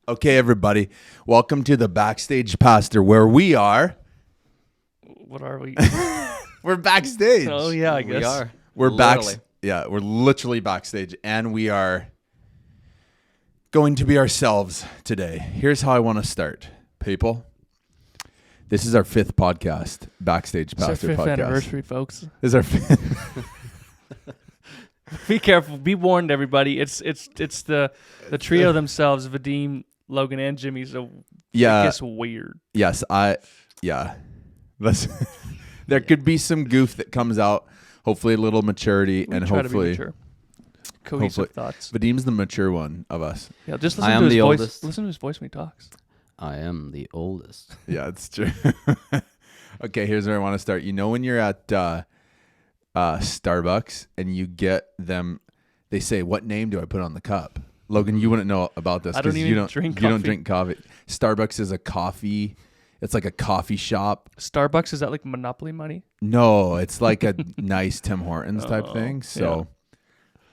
Okay, everybody, welcome to the Backstage Pastor, where we are. What are we? We're backstage. Oh yeah, I guess We are. We're Literally. we're literally backstage, and we are going to be ourselves today. Here's how I want to start, people. This is our 5th podcast, Backstage It's our Pastor 5th podcast. anniversary, folks. This is our 5th. Be careful. Be warned, everybody. It's the trio themselves, Vadim, Logan, and Jimmy. So Yeah. it gets weird. Yes, Let's, there could be some goof that comes out. Hopefully, a little maturity, We and try hopefully, to be mature. Cohesive hopefully- thoughts. Vadim's the mature one of us. Yeah, just I listen am to his the voice. oldest. Listen to his voice when he talks. I am the oldest. Yeah, it's true. Okay, here's where I want to start. You know when you're at Starbucks and you get them, they say, "What name do I put on the cup?" Logan, you wouldn't know about this I don't because even you don't drink You don't coffee. drink coffee. Starbucks is a coffee. It's like a coffee shop. Starbucks, is that like Monopoly money? No, it's like a nice Tim Hortons type Oh, thing. So,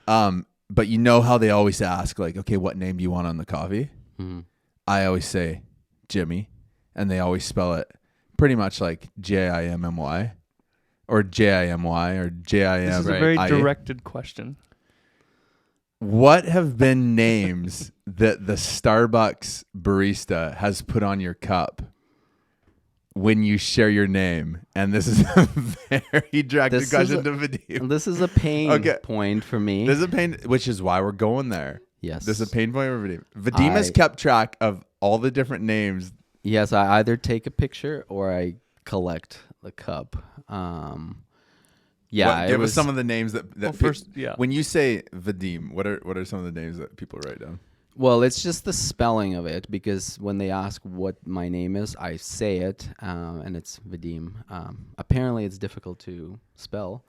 but you know how they always ask, like, okay, what name do you want on the coffee? Mm-hmm. I always say Jimmy, and they always spell it pretty much like Jimmy or Jimy or Jim. This is a very directed question. What have been names that the Starbucks barista has put on your cup when you share your name? And this is a very directed This is question a- to Vadim. This is a pain Okay. point for me. This is a pain, which is why we're going there. Yes. This is a pain point for Vadim. Vadim has kept track of all the different names. Yes, I either take a picture or I collect the cup. Yeah, Give us some of the names that Well, first, yeah. When you say Vadim, what are some of the names that people write down? Well, it's just the spelling of it, because when they ask what my name is, I say it, and it's Vadim. Apparently, it's difficult to spell,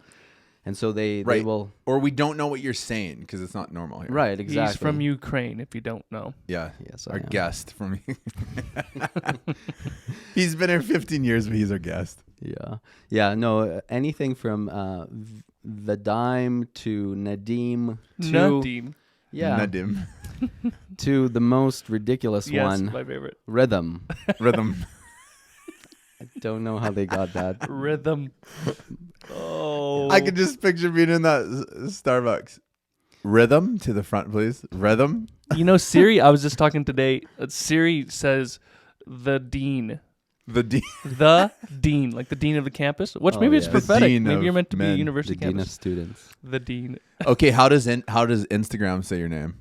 and so they will. Or we don't know what you're saying because it's not normal here. Right, exactly. He's from Ukraine, if you don't know. Yeah. Yes, I Our am. guest from. He's been here 15 years, but he's our guest. Yeah. No, anything from Vadim to Nadim to Nadim. Nadim. to the most ridiculous Yes, one, my favorite. Rhythm. Rhythm. I don't know how they got that. Rhythm. Oh. I could just picture being in that Starbucks. Rhythm to the front, please. Rhythm. You know, Siri, I was just talking today. Siri says the dean. The D. The dean, like the dean of the campus. Which Oh, maybe it's yeah. The prophetic. dean Maybe of you're meant to be a men. university The dean of campus. students. The dean. Okay, how does Instagram say your name?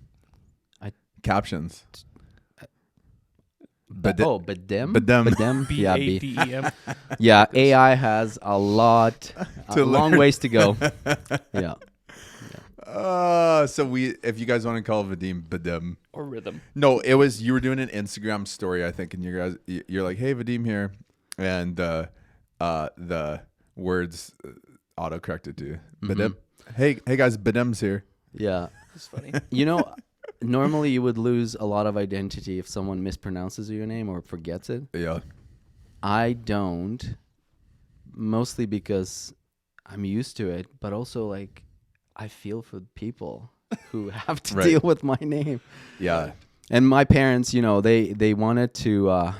I- Captions. Badim? Badem. Badem? Yeah, B. B-A-D-E-M. Yeah, AI has a long ways to go. Yeah. So if you guys want to call Vadim Badem. Or rhythm. No, you were doing an Instagram story, I think, and you're like, hey, Vadim here. And the words auto-corrected to Badem. Hey guys, Badem's here. Yeah. It's funny. You know, normally you would lose a lot of identity if someone mispronounces your name or forgets it. Yeah. I don't, mostly because I'm used to it, but also like I feel for people who have to Right. deal with my name. Yeah. And my parents, you know, they wanted to.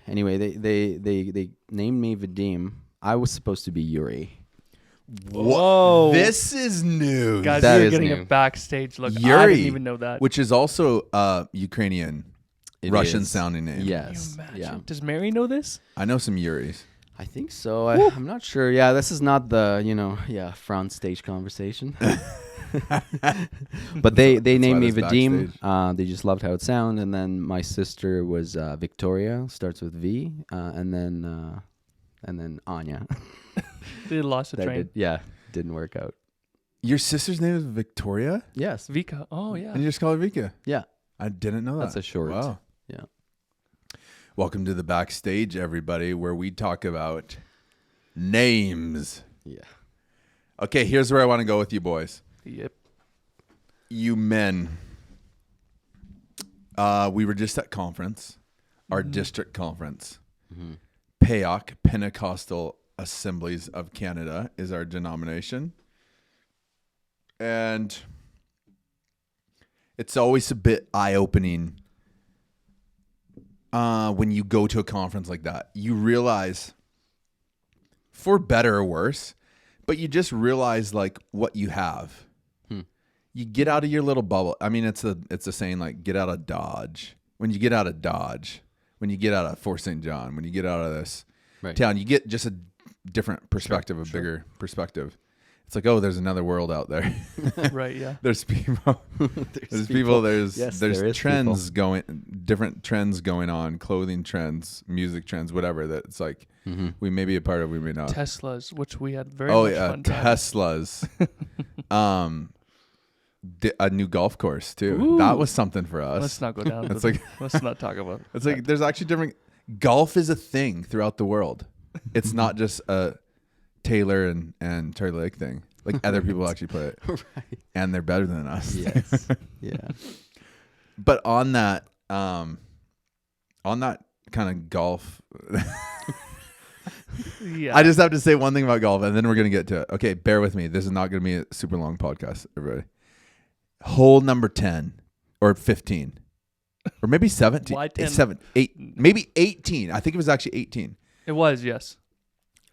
Anyway, they named me Vadim. I was supposed to be Yuri. Whoa. This is news. Guys, That you're is getting new. a backstage look. I Yuri, didn't even know that. which is also Ukrainian, It Russian is. sounding name. Can you Yes. imagine? Yeah. Does Mary know this? I know some Yuris. I think so. I'm not sure. Yeah, this is not the front stage conversation. But they named me why this Vadim. backstage. They just loved how it sounded. And then my sister was Victoria, starts with V, and then Anya. They lost the train. Didn't work out. Your sister's name is Victoria? Yes. Vika. Oh, yeah. And you just call her Vika? Yeah. I didn't know that. That's a short. Wow. Yeah. Welcome to the Backstage, everybody, where we talk about names. Yeah. Okay, here's where I want to go with you boys. Yep. You men. We were just at conference, our district conference. PAOC, Pentecostal Assemblies of Canada, is our denomination. And it's always a bit eye-opening when you go to a conference like that. You realize, for better or worse, but you just realize like what you have. You get out of your little bubble. I mean, it's a saying like, get out of Dodge. When you get out of Dodge, when you get out of Fort St. John, when you get out of this town, you get just a different perspective, bigger perspective. It's like, oh, there's another world out there. Right. Yeah. There's people. There's people. There's trends different trends going on, clothing trends, music trends, whatever. That it's like we may be a part of, we may not. Teslas, which we had very much fun driving. Teslas. A new golf course too. Ooh. That was something for us. Let's not go down. It's like let's not talk about. It's like there's actually different. Golf is a thing throughout the world. It's not just a Taylor and Charlie Lake thing. Like other people actually play it, Right. and they're better than us. Yes. Yeah. But on that kind of golf, Yeah. I just have to say one thing about golf, and then we're gonna get to it. Okay, bear with me. This is not gonna be a super long podcast, everybody. Hole number 10 or 15 or maybe 17. Why 10? 7, 8, maybe 18. I think it was actually 18. It was, yes.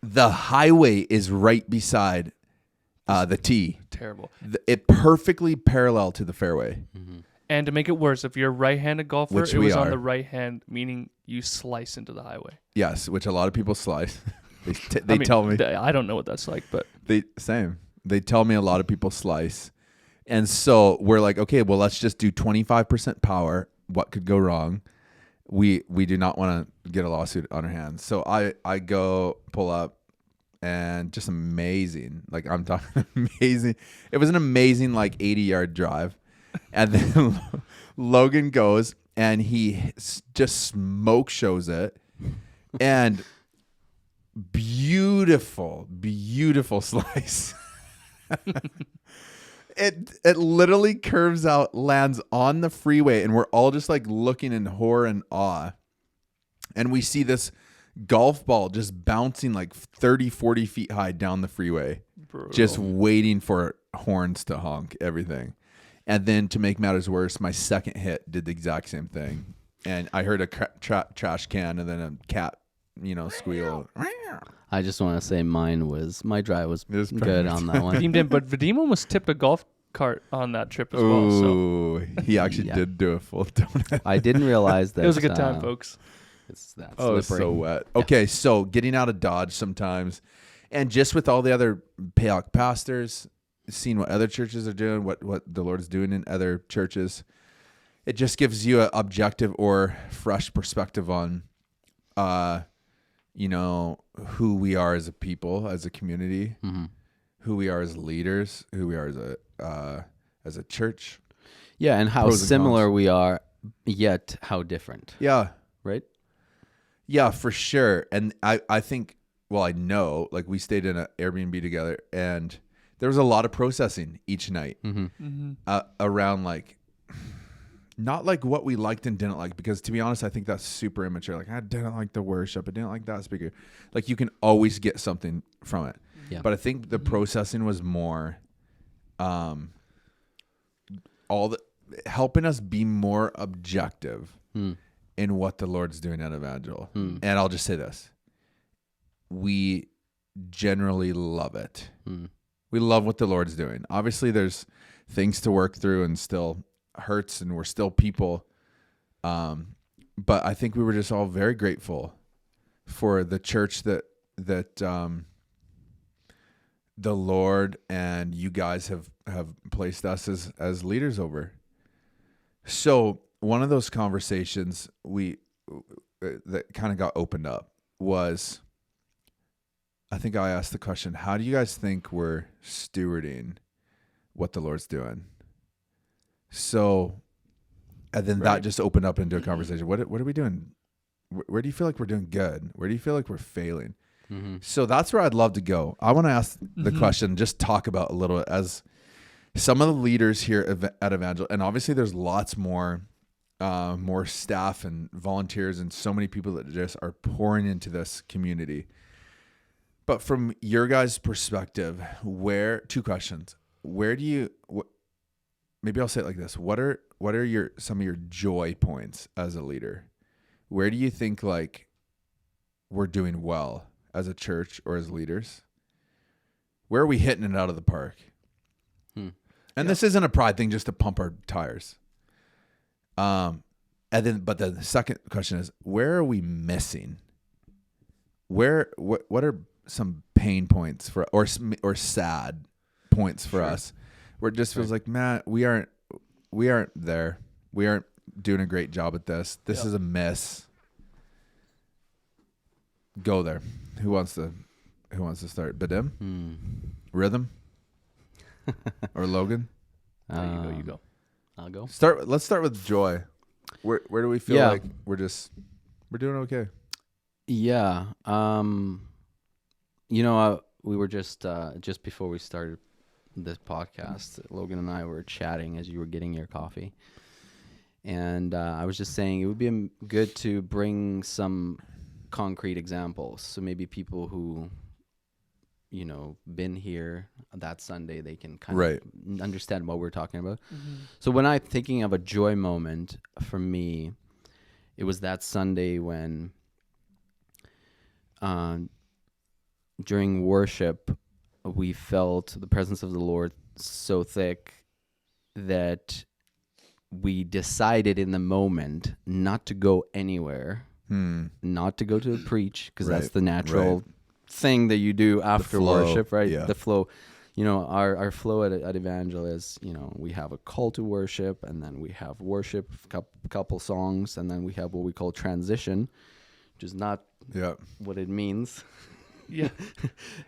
The highway is right beside the tee. Terrible. It perfectly parallel to the fairway. And to make it worse, if you're a right-handed golfer, Which it we was on are. the right hand, meaning you slice into the highway. Yes, which a lot of people slice. They tell me. I don't know what that's like, but They tell me a lot of people slice. And so we're like, okay, well, let's just do 25% power. What could go wrong? We do not want to get a lawsuit on our hands. So I go pull up, and just amazing. Like I'm talking amazing. It was an amazing like 80-yard drive. And then Logan goes and he just smoke shows it. And beautiful slice. It literally curves out, lands on the freeway, and we're all just like looking in horror and awe. And we see this golf ball just bouncing like 30, 40 feet high down the freeway, just waiting for horns to honk, everything. And then to make matters worse, my second hit did the exact same thing. And I heard a trash can and then a cat, squeal. I just want to say my drive was was good on that one. Vadim did, but Vadim almost tipped a golf cart on that trip as well. Ooh, he actually did do a full donut. I didn't realize that. It was a good time, folks. It's that It's slippery. so wet. Okay, so getting out of Dodge sometimes, and just with all the other PAOC pastors, seeing what other churches are doing, what the Lord's doing in other churches, it just gives you an objective or fresh perspective on, who we are as a people, as a community, who we are as leaders, who we are as a church. Yeah, and how similar we are, yet how different. Yeah. Right? Yeah, for sure. And I think, well, I know, like we stayed in an Airbnb together, and there was a lot of processing each night around like, not like what we liked and didn't like, because to be honest, I think that's super immature. Like I didn't like the worship. I didn't like that speaker. Like you can always get something from it. Yeah. But I think the processing was more, helping us be more objective in what the Lord's doing at Evangel. And I'll just say this. We generally love it. We love what the Lord's doing. Obviously, there's things to work through and still hurts, and we're still people. But I think we were just all very grateful for the church that the Lord and you guys have placed us as leaders over. So one of those conversations that kind of got opened up was, I think I asked the question, how do you guys think we're stewarding what the Lord's doing? So, and then that just opened up into a conversation. What are we doing? Where do you feel like we're doing good? Where do you feel like we're failing? So that's where I'd love to go. I want to ask the question, just talk about a little as some of the leaders here at Evangel, and obviously there's lots more staff and volunteers and so many people that just are pouring into this community. But from your guys' perspective, two questions. Maybe I'll say it like this. What are some of your joy points as a leader? where do you think like we're doing well as a church or as leaders? Where are we hitting it out of the park? And this isn't a pride thing, just to pump our tires. But the second question is, where are we missing? What are some pain points for, or sad points for us, where it just feels like, man, we aren't there. We aren't doing a great job at this. This is a miss. Go there. Who wants to start? Vadim? Rhythm? Or Logan? You go. I'll go. Let's start with joy. Where do we feel like we're doing okay? Yeah. We were just before we started this podcast, Logan and I were chatting as you were getting your coffee. And I was just saying it would be good to bring some concrete examples. So maybe people who, been here that Sunday, they can kind of understand what we're talking about. Mm-hmm. So when I'm thinking of a joy moment for me, it was that Sunday when during worship, we felt the presence of the Lord so thick that we decided in the moment not to go anywhere, not to go to preach, because that's the natural thing that you do after worship, right? Yeah. The flow. Our flow at Evangel is, we have a call to worship, and then we have worship, couple songs, and then we have what we call transition, which is not what it means. Yeah,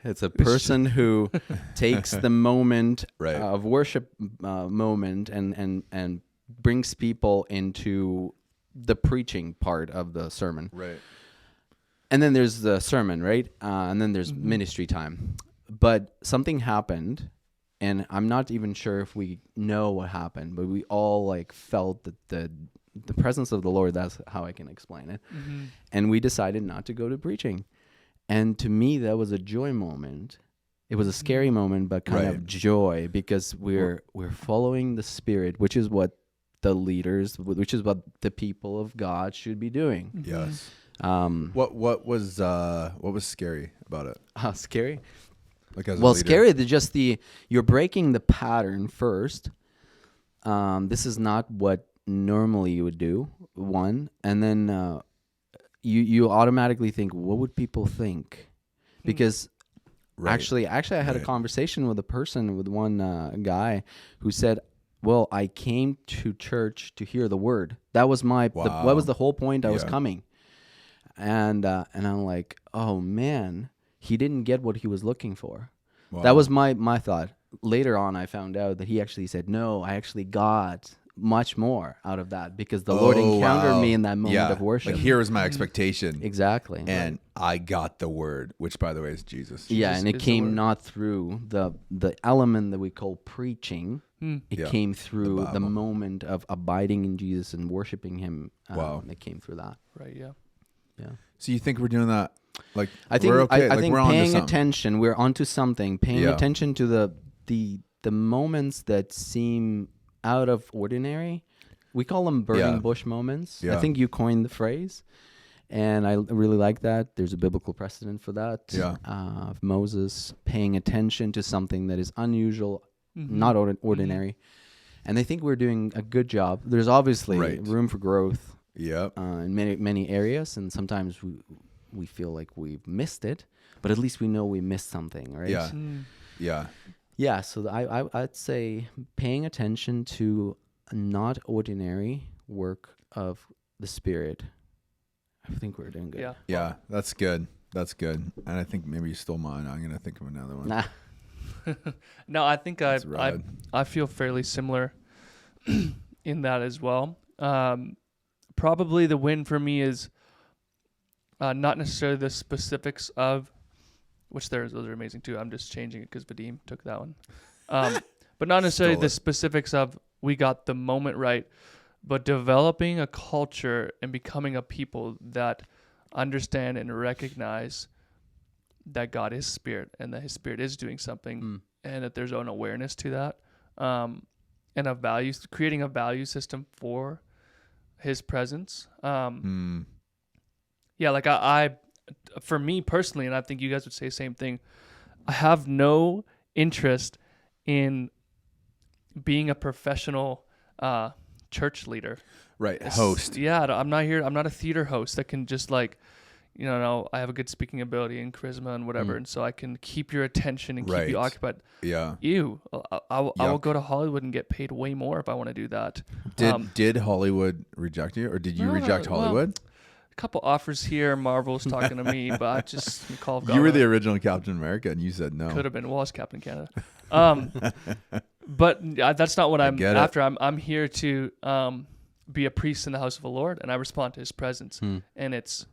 it's a person who takes the moment of worship moment and brings people into the preaching part of the sermon. Right. And then there's the sermon, right? And then there's ministry time. But something happened, and I'm not even sure if we know what happened, but we all felt that the presence of the Lord, that's how I can explain it. Mm-hmm. And we decided not to go to preaching. And to me, that was a joy moment. It was a scary moment, but kind of joy, because we're following the Spirit, which is what the leaders, which is what the people of God should be doing. Yes. What was scary about it? Scary? Scary. You're breaking the pattern first. This is not what normally you would do. One, and then you automatically think, what would people think? Because actually, I had a conversation with one guy who said, well, I came to church to hear the word. That was what was the whole point I was coming. And I'm like, oh man, he didn't get what he was looking for. Wow. That was my thought. Later on, I found out that he actually said, no, I actually got much more out of that, because the Lord encountered me in that moment of worship. Like, here was my expectation. Exactly. And I got the word, which by the way is Jesus. Yeah, and it came not through the element that we call preaching. It came through the moment of abiding in Jesus and worshiping him. It came through that. Right, yeah. Yeah. So you think we're doing that? Like, I think we're okay. I think we're paying attention, we're onto something. Paying attention to the moments that seem out of ordinary. We call them burning bush moments. Yeah. I think you coined the phrase, and I really like that. There's a biblical precedent for that. Yeah. Of Moses paying attention to something that is unusual, not ordinary. And I think we're doing a good job. There's obviously room for growth. In many areas, and sometimes we feel like we've missed it, but at least we know we missed something, right? Yeah. So I'd say paying attention to a not ordinary work of the Spirit. I think we're doing good. Yeah, that's good. And I think maybe you stole mine. I'm gonna think of another one. Nah. No, I think I feel fairly similar in that as well. Probably the win for me is not necessarily the specifics of, which those are amazing too. I'm just changing it because Vadim took that one. But not necessarily the specifics of we got the moment right, but developing a culture and becoming a people that understand and recognize that God is Spirit and that His Spirit is doing something, and that there's an awareness to that, and creating a value system for His presence. Yeah, like I, for me personally, and I think you guys would say the same thing, I have no interest in being a professional church leader. Right. Host. Yeah, I'm not here. I'm not a theater host that can just like, no, I have a good speaking ability and charisma and whatever, and so I can keep your attention and keep you occupied. Yeah. I will go to Hollywood and get paid way more if I want to do that. Did Hollywood reject you, or did you reject Hollywood? Well, a couple offers here. Marvel's talking to me, but I just call of God. You were the original Captain America, and you said no. Could have been. Well, I was Captain Canada. But that's not what I'm after. I'm here to be a priest in the house of the Lord, and I respond to His presence. And it's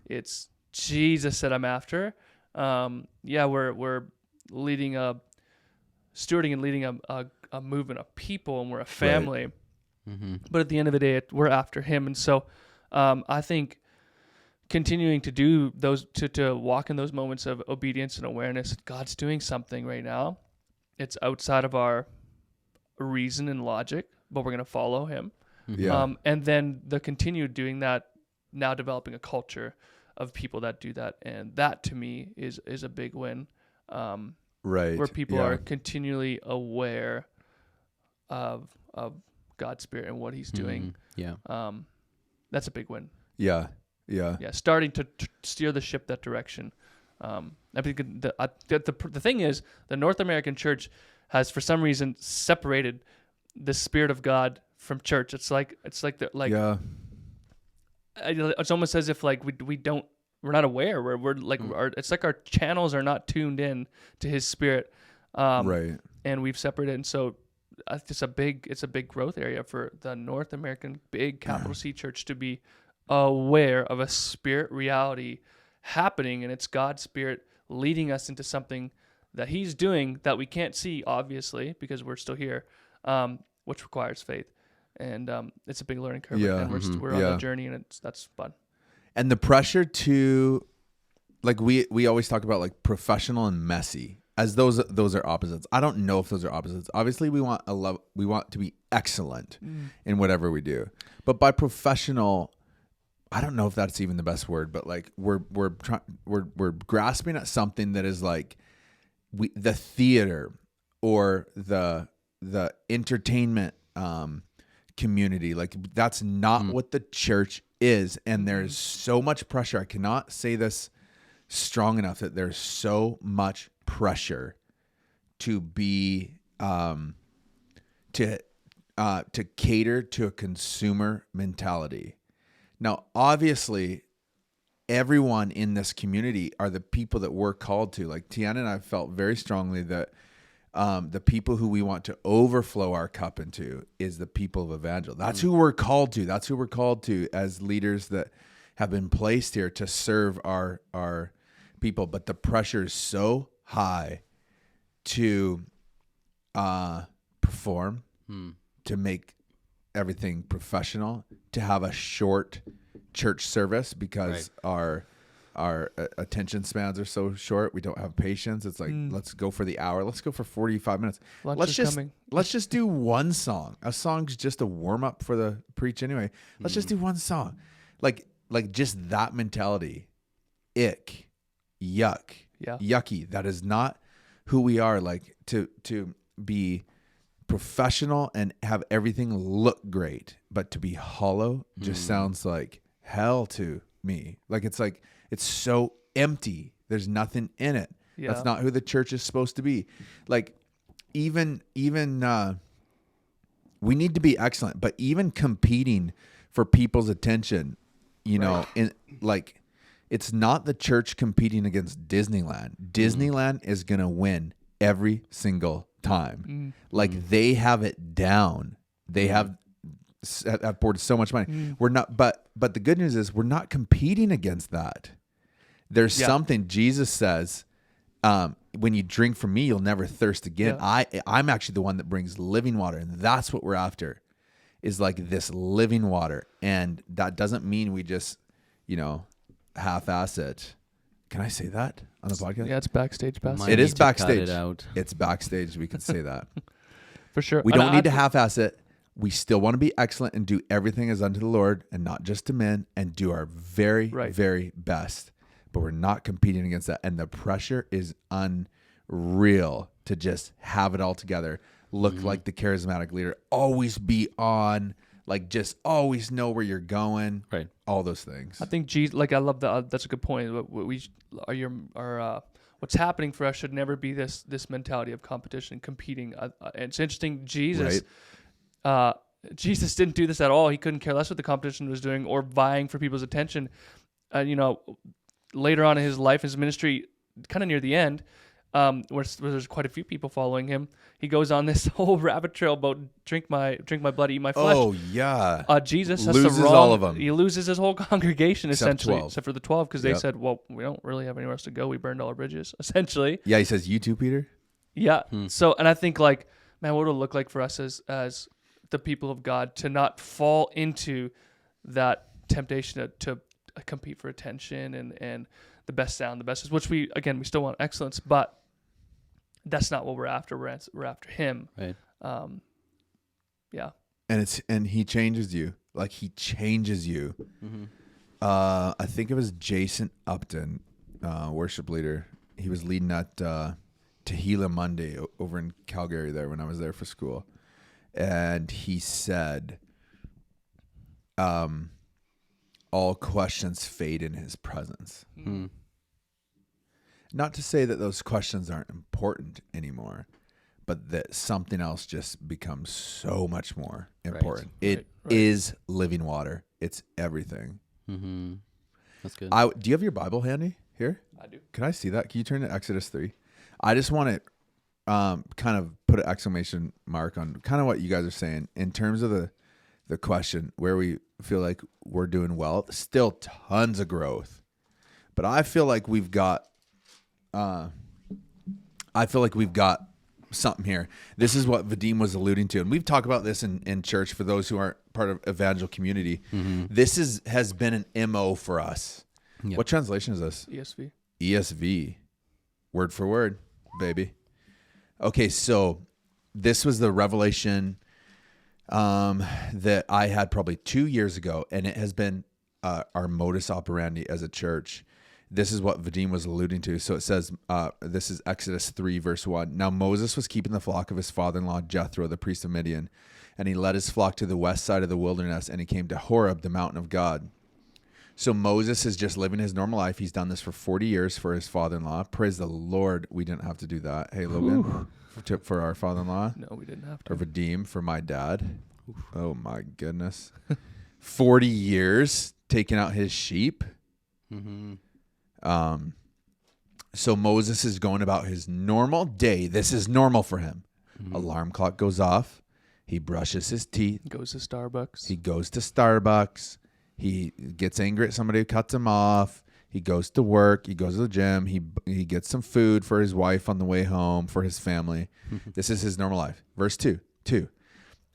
Jesus that I'm after. We're leading stewarding and leading a movement of people, and we're a family. Right. Mm-hmm. But at the end of the day, we're after Him, and so I think continuing to do those, to walk in those moments of obedience and awareness that God's doing something right now. It's outside of our reason and logic, but we're going to follow Him. Yeah. And then the continued doing that, now developing a culture of people that do that, and that to me is a big win. Right. Where people are continually aware of God's Spirit and what He's doing. Yeah. That's a big win. Yeah. Starting to steer the ship that direction. I think the thing is, the North American church has for some reason separated the Spirit of God from church. It's almost as if like we're not aware. We're like it's like our channels are not tuned in to His Spirit. Right. And we've separated, and so it's a big growth area for the North American big capital C church to be aware of a spirit reality happening, and it's God's Spirit leading us into something that He's doing that we can't see, obviously, because we're still here, which requires faith. And it's a big learning curve, and we're on that journey, and that's fun. And the pressure to, like, we always talk about like professional and messy as those are opposites. I don't know if those are opposites. Obviously, we want to be excellent in whatever we do, but by professional, I don't know if that's even the best word, but like we're grasping at something that is like the theater or the entertainment community. Like that's not what the church is, and there's so much pressure. I cannot say this strong enough that there's so much pressure to be to cater to a consumer mentality. Now, obviously, everyone in this community are the people that we're called to. Like Tiana and I felt very strongly that the people who we want to overflow our cup into is the people of Evangel. That's who we're called to. That's who we're called to as leaders that have been placed here to serve our people. But the pressure is so high to perform, to make everything professional, to have a short church service because our attention spans are so short. We don't have patience. It's like, let's go for the hour. Let's go for 45 minutes. Let's just do one song. A song's just a warm up for the preach anyway. Let's just do one song. Like just that mentality. Ick, yuck, yucky. That is not who we are. Like to be professional and have everything look great, but to be hollow just sounds like hell to me. Like it's so empty. There's nothing in it. Yeah. That's not who the church is supposed to be. Like even we need to be excellent, but even competing for people's attention, know, in like it's not the church competing against Disneyland. Disneyland is going to win every single time. Like they have it down. They have boarded so much money. We're not, but the good news is we're not competing against that. There's something Jesus says, when you drink from me, you'll never thirst again. I'm actually the one that brings living water, and that's what we're after, is like this living water. And that doesn't mean we just, half-ass it. Can I say that on the podcast? Yeah, it's backstage. It is backstage. It's backstage. We can say that. For sure. We don't need to half-ass it. We still want to be excellent and do everything as unto the Lord and not just to men, and do our very, very best. But we're not competing against that. And the pressure is unreal to just have it all together. Look like the charismatic leader. Always be on. Like, just always know where you're going. Right. All those things. I think Jesus, like, I love that. That's a good point. What's happening for us should never be this mentality of competition, competing. It's interesting. Jesus didn't do this at all. He couldn't care less what the competition was doing or vying for people's attention. Later on in his life, his ministry, kind of near the end, where there's quite a few people following him, he goes on this whole rabbit trail about drink my blood, eat my flesh. Oh yeah. Jesus loses all of them. He loses his whole congregation essentially, 12. except for the 12, because they said, "Well, we don't really have anywhere else to go. We burned all our bridges." Essentially. Yeah, he says, "You too, Peter." Yeah. So, and I think, like, man, what would it look like for us as the people of God to not fall into that temptation to compete for attention and the best sound, the best, which we still want excellence, but that's not what we're after. We're after him. Right. Yeah. And he changes you. Like, he changes you. Mm-hmm. I think it was Jason Upton, worship leader. He was leading at Tehillah Monday over in Calgary there when I was there for school. And he said, all questions fade in his presence. Mm. Not to say that those questions aren't important anymore, but that something else just becomes so much more important. Right. It is living water. It's everything. Mm-hmm. That's good. Do you have your Bible handy here? I do. Can I see that? Can you turn to Exodus 3? I just want to kind of put an exclamation mark on kind of what you guys are saying in terms of the question where we feel like we're doing well. Still tons of growth, but I feel like we've got something here. This is what Vadim was alluding to, and we've talked about this in church for those who aren't part of Evangel community. Mm-hmm. This has been an MO for us. Yep. What translation is this? ESV, word for word, baby. Okay, so this was the revelation that I had probably 2 years ago, and it has been our modus operandi as a church. This is what Vadim was alluding to. So it says, this is Exodus 3, verse 1. Now Moses was keeping the flock of his father-in-law, Jethro, the priest of Midian, and he led his flock to the west side of the wilderness, and he came to Horeb, the mountain of God. So Moses is just living his normal life. He's done this for 40 years for his father-in-law. Praise the Lord, we didn't have to do that. Hey, Logan, for our father-in-law. No, we didn't have to. Or Vadim for my dad. Oof. Oh, my goodness. 40 years taking out his sheep. Mm-hmm. So Moses is going about his normal day. This is normal for him. Mm-hmm. Alarm clock goes off. He brushes his teeth. Goes to Starbucks. He goes to Starbucks. He gets angry at somebody who cuts him off. He goes to work. He goes to the gym. He gets some food for his wife on the way home, for his family. This is his normal life. Verse 2.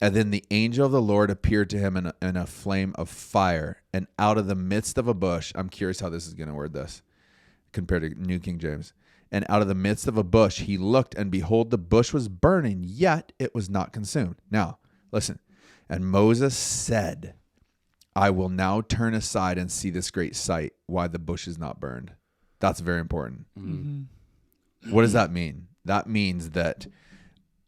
And then the angel of the Lord appeared to him in a flame of fire, and out of the midst of a bush. I'm curious how this is going to word this compared to New King James. And out of the midst of a bush, he looked, and behold, the bush was burning, yet it was not consumed. Now, listen. And Moses said, I will now turn aside and see this great sight, why the bush is not burned. That's very important. Mm-hmm. What does that mean? That means that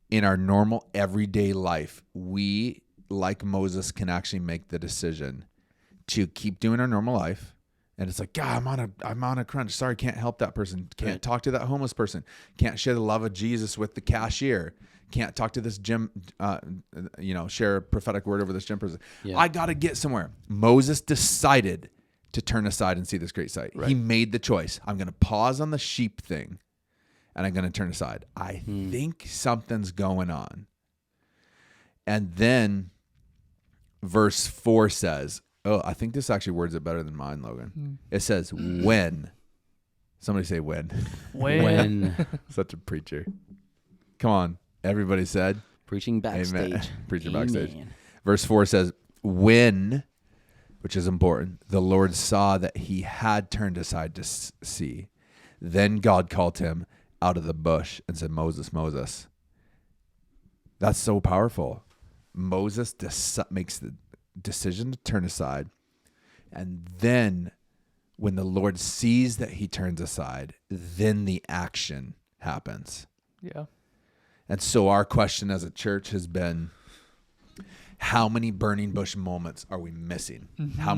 in our normal everyday life, we, like Moses, can actually make the decision to keep doing our normal life. And it's like, God, I'm on a crunch. Sorry, can't help that person. Can't talk to that homeless person. Can't share the love of Jesus with the cashier. Can't talk to this gym, share a prophetic word over this gym person. Yeah. I got to get somewhere. Moses decided to turn aside and see this great sight. Right. He made the choice. I'm going to pause on the sheep thing, and I'm going to turn aside. I think something's going on. And then verse 4 says, I think this actually words it better than mine, Logan. It says, when. Somebody say when. When. Such a preacher. Come on. Everybody said. Preaching backstage. Amen. Preaching backstage. Verse 4 says, when, which is important, the Lord saw that he had turned aside to see. Then God called him out of the bush and said, Moses, Moses. That's so powerful. Moses makes the decision to turn aside. And then when the Lord sees that he turns aside, then the action happens. Yeah. And so our question as a church has been, how many burning bush moments are we missing? Mm-hmm. How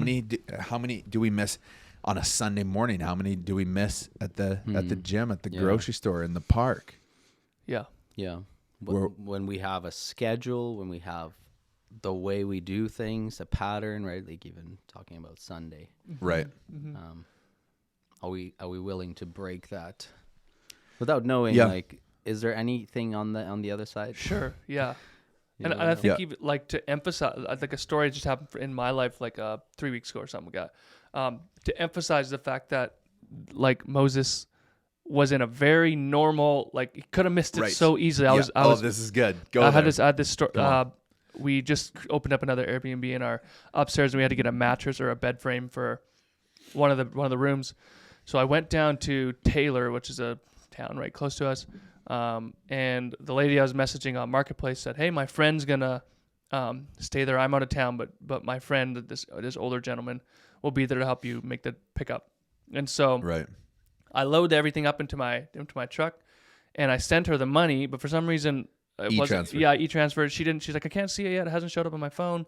many do we miss on a Sunday morning? How many do we miss at the gym, at the grocery store, in the park? Yeah. Yeah. When we have a schedule, when we have the way we do things, a pattern, right? Like even talking about Sunday, right? Mm-hmm. Are we willing to break that without knowing? Like, is there anything on the other side? Sure. Yeah. And I think even like to emphasize, like a story just happened in my life, like 3 weeks ago or something. To emphasize the fact that like Moses was in a very normal, like he could have missed it so easily. I was. This is good. I had this story. We just opened up another Airbnb in our upstairs, and we had to get a mattress or a bed frame for one of the rooms. So I went down to Taylor, which is a town right close to us. And the lady I was messaging on Marketplace said, "Hey, my friend's gonna stay there. I'm out of town, but my friend, this older gentleman, will be there to help you make the pickup." And so I load everything up into my truck, and I sent her the money. But for some reason, e-transfer. She's like, "I can't see it yet. It hasn't showed up on my phone.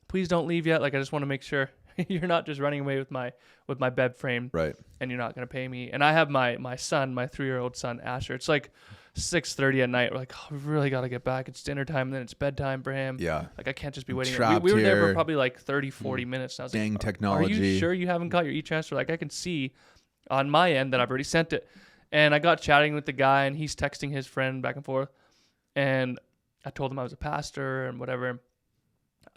Please don't leave yet. Like, I just want to make sure you're not just running away with my bed frame, right? And you're not going to pay me." And I have my son, my 3-year-old son, Asher. It's like 6:30 at night. We're like, "Oh, we really got to get back. It's dinner time, and then it's bedtime for him." Yeah. Like, I can't just be waiting. We were there for probably like 30, 40 minutes. And I was like, technology. "Are you sure you haven't got your e-transfer?" Like, I can see on my end that I've already sent it. And I got chatting with the guy, and he's texting his friend back and forth. And I told him I was a pastor and whatever.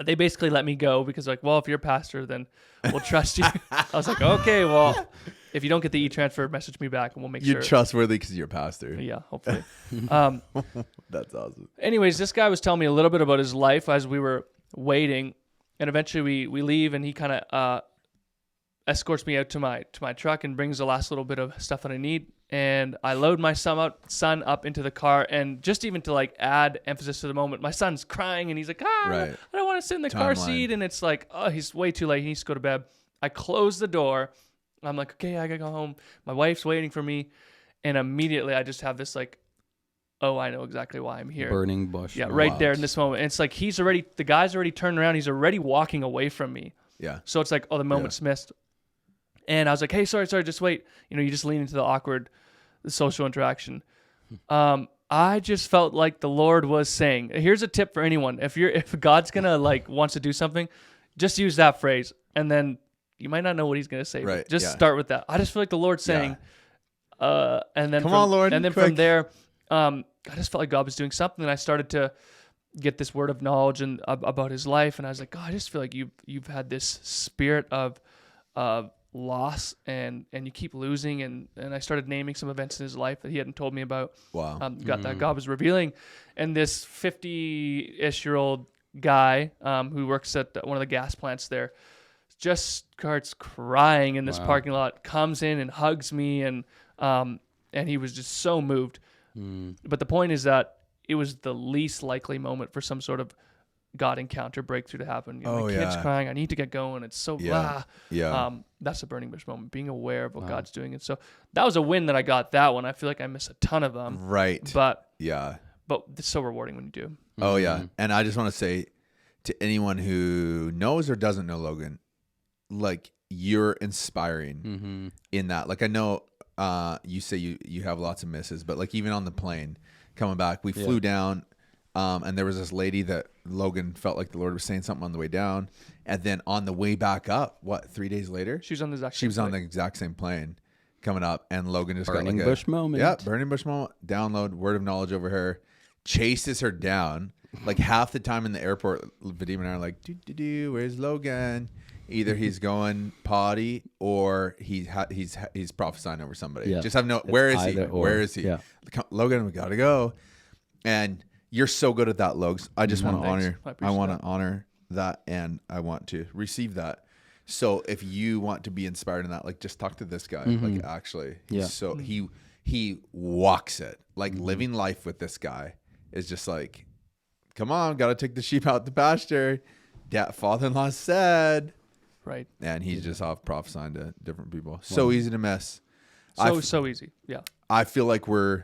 They basically let me go because, like, well, if you're a pastor, then we'll trust you. I was like, okay, well, if you don't get the e-transfer, message me back and we'll make sure. You're trustworthy because you're a pastor. Yeah, hopefully. That's awesome. Anyways, this guy was telling me a little bit about his life as we were waiting. And eventually we leave, and he kind of escorts me out to my truck and brings the last little bit of stuff that I need. And I load my son up into the car, and just even to like add emphasis to the moment, my son's crying and he's like, I don't want to sit in the car seat. And it's like, oh, he's way too late. He needs to go to bed. I close the door. I'm like, okay, I gotta go home. My wife's waiting for me. And immediately I just have this like, oh, I know exactly why I'm here. Burning bush. Yeah, right there in this moment. And it's like, the guy's already turned around. He's already walking away from me. Yeah. So it's like, oh, the moment's missed. And I was like, hey, sorry, just wait. You just lean into the awkward social interaction. I just felt like the Lord was saying, here's a tip for anyone. If God's going to like wants to do something, just use that phrase. And then you might not know what he's going to say. Right. Just start with that. I just feel like the Lord's saying, and then come on, Lord. And then from there, I just felt like God was doing something. And I started to get this word of knowledge and about his life. And I was like, God, I just feel like you've had this spirit of loss and you keep losing, and I started naming some events in his life that he hadn't told me about. Wow. That God was revealing. And this 50-ish-year-old guy who works at one of the gas plants there just starts crying in this parking lot, comes in and hugs me, and he was just so moved. But the point is that it was the least likely moment for some sort of God encounter breakthrough to happen. My kid's crying. I need to get going. It's so that's a burning bush moment, being aware of what God's doing. And so that was a win that I got that one. I feel like I miss a ton of them. Right. But it's so rewarding when you do. Oh yeah. And I just want to say to anyone who knows or doesn't know Logan, like, you're inspiring in that. Like, I know you say you have lots of misses, but like even on the plane coming back, we flew down. And there was this lady that Logan felt like the Lord was saying something on the way down. And then on the way back up, 3 days later? She was on the exact same plane coming up. And Logan just burning got like bush moment. Yeah, burning bush moment. Download word of knowledge over her. Chases her down. Like half the time in the airport, Vadim and I are like, where's Logan? Either he's going potty or he's prophesying over somebody. Yeah. Just have where is he? Where is he? Yeah. Logan, we got to go. And you're so good at that, Logs. I just want to honor that, and I want to receive that. So if you want to be inspired in that, like, just talk to this guy. Like, actually, so he walks it. Like, living life with this guy is just like, come on, got to take the sheep out the pasture. Father-in-law said. Right. And he's just off prophesying to different people. So easy to miss. So easy. Yeah. I feel like we're,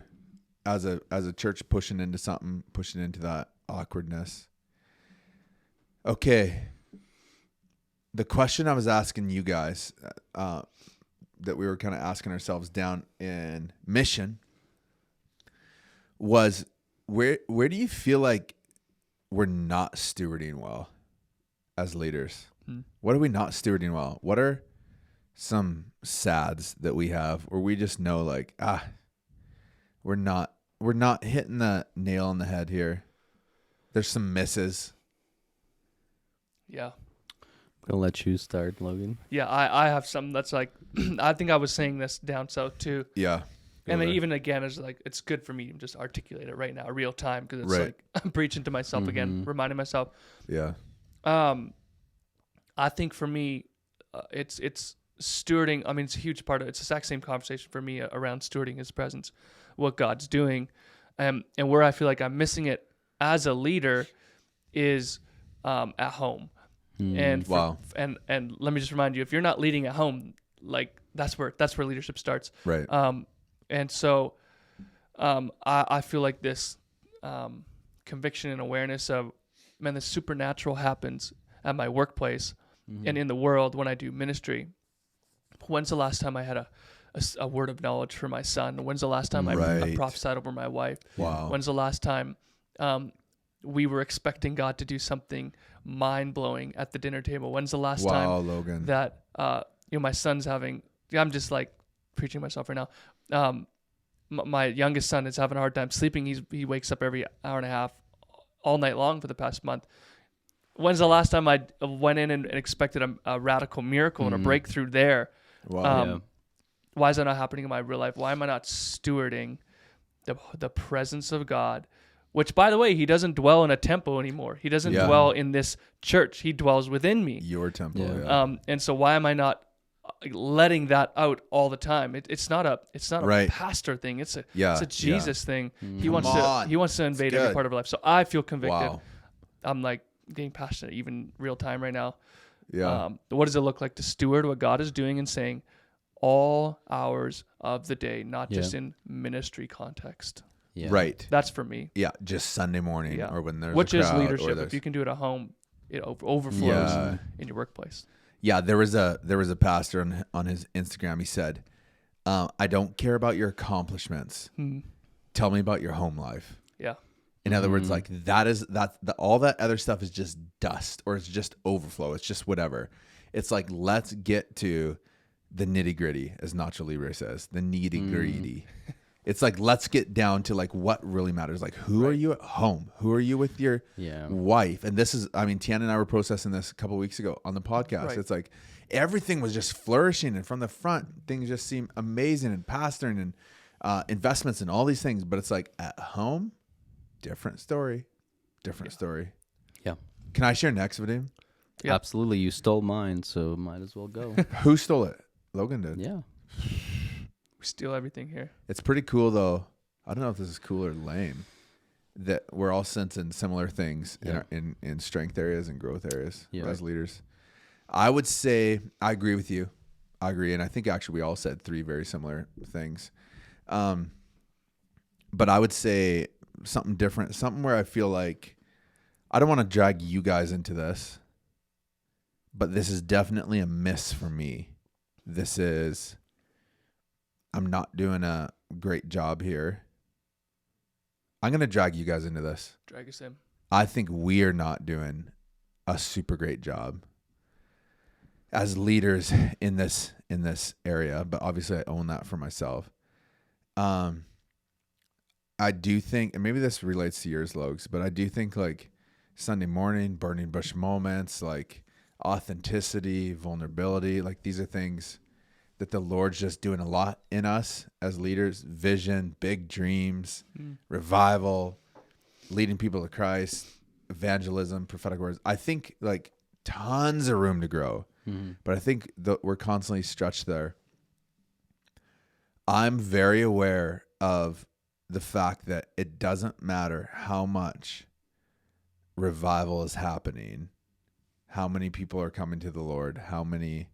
as a church, pushing into that awkwardness. Okay. The question I was asking you guys, that we were kind of asking ourselves down in mission, was where do you feel like we're not stewarding well as leaders? What are we not stewarding well? What are some sads that we have where we just know like, we're not hitting the nail on the head here. There's some misses. Yeah. I'm gonna let you start, Logan. Yeah, I have some that's like, I think I was saying this down south too. Yeah. And then even again, it's like, it's good for me to just articulate it right now, real time, because it's like I'm preaching to myself again, reminding myself. Yeah. I think for me, it's stewarding. I mean, it's a huge part of it. It's the exact same conversation for me around stewarding His presence, what God's doing, and where I feel like I'm missing it as a leader is at home. And and let me just remind you, if you're not leading at home, like that's where leadership starts. Right. And so I feel like this conviction and awareness of, man, the supernatural happens at my workplace and in the world when I do ministry. When's the last time I had a word of knowledge for my son? When's the last time I prophesied over my wife? Wow. When's the last time we were expecting God to do something mind-blowing at the dinner table? When's the last time Logan, that my son's having, I'm just like preaching myself right now. My youngest son is having a hard time sleeping. He wakes up every hour and a half all night long for the past month. When's the last time I went in and expected a radical miracle and a breakthrough there? Wow. Why is that not happening in my real life? Why am I not stewarding the presence of God? Which, by the way, He doesn't dwell in a temple anymore. He doesn't dwell in this church. He dwells within me. Your temple. Yeah. And so why am I not letting that out all the time? It's not a pastor thing. It's a Jesus thing. He wants to invade every part of our life. So I feel convicted. Wow. I'm like getting passionate, even real time right now. Yeah. What does it look like to steward what God is doing and saying all hours of the day, not just in ministry context? Yeah. Right. That's for me. Yeah. Just Sunday morning or when there's which a is crowd, leadership. If you can do it at home, it overflows in your workplace. Yeah. There was a pastor on his Instagram. He said, I don't care about your accomplishments. Tell me about your home life. Yeah. In other words, like all that other stuff is just dust, or it's just overflow. It's just whatever. It's like, let's get to the nitty gritty, as Nacho Libre says, the nitty gritty. It's like, let's get down to like what really matters. Like, who are you at home? Who are you with your wife? And this is, I mean, Tiana and I were processing this a couple of weeks ago on the podcast. Right. It's like everything was just flourishing, and from the front, things just seem amazing, and pastoring and investments and all these things. But it's like at home, different story. Yeah. Can I share next, Vadim? Yeah. Absolutely. You stole mine, so might as well go. Who stole it? Logan did. Yeah. We steal everything here. It's pretty cool, though. I don't know if this is cool or lame, that we're all sensing similar things in strength areas and growth areas as leaders. I would say I agree with you. I agree. And I think actually we all said three very similar things. But I would say something different, something where I feel like I don't want to drag you guys into this, but this is definitely a miss for me. I'm not doing a great job here. I'm going to drag you guys into this. Drag us in. I think we're not doing a super great job as leaders in this area, but obviously I own that for myself. I do think, and maybe this relates to yours, Logs, but I do think like Sunday morning, burning bush moments, like authenticity, vulnerability, like these are things that the Lord's just doing a lot in us as leaders. Vision, big dreams, revival, leading people to Christ, evangelism, prophetic words. I think like tons of room to grow, but I think that we're constantly stretched there. I'm very aware of the fact that it doesn't matter how much revival is happening, how many people are coming to the Lord, how many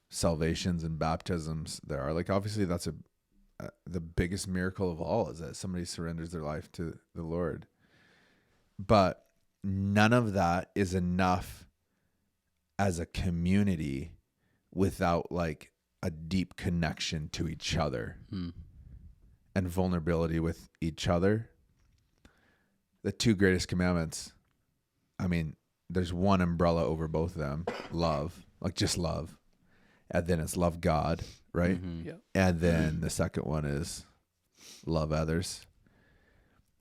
salvations and baptisms there are. Like, obviously that's the biggest miracle of all, is that somebody surrenders their life to the Lord. But none of that is enough as a community without like a deep connection to each other and vulnerability with each other. The two greatest commandments, I mean, there's one umbrella over both of them: love, like just love. And then it's love God, right? Yeah. And then the second one is love others.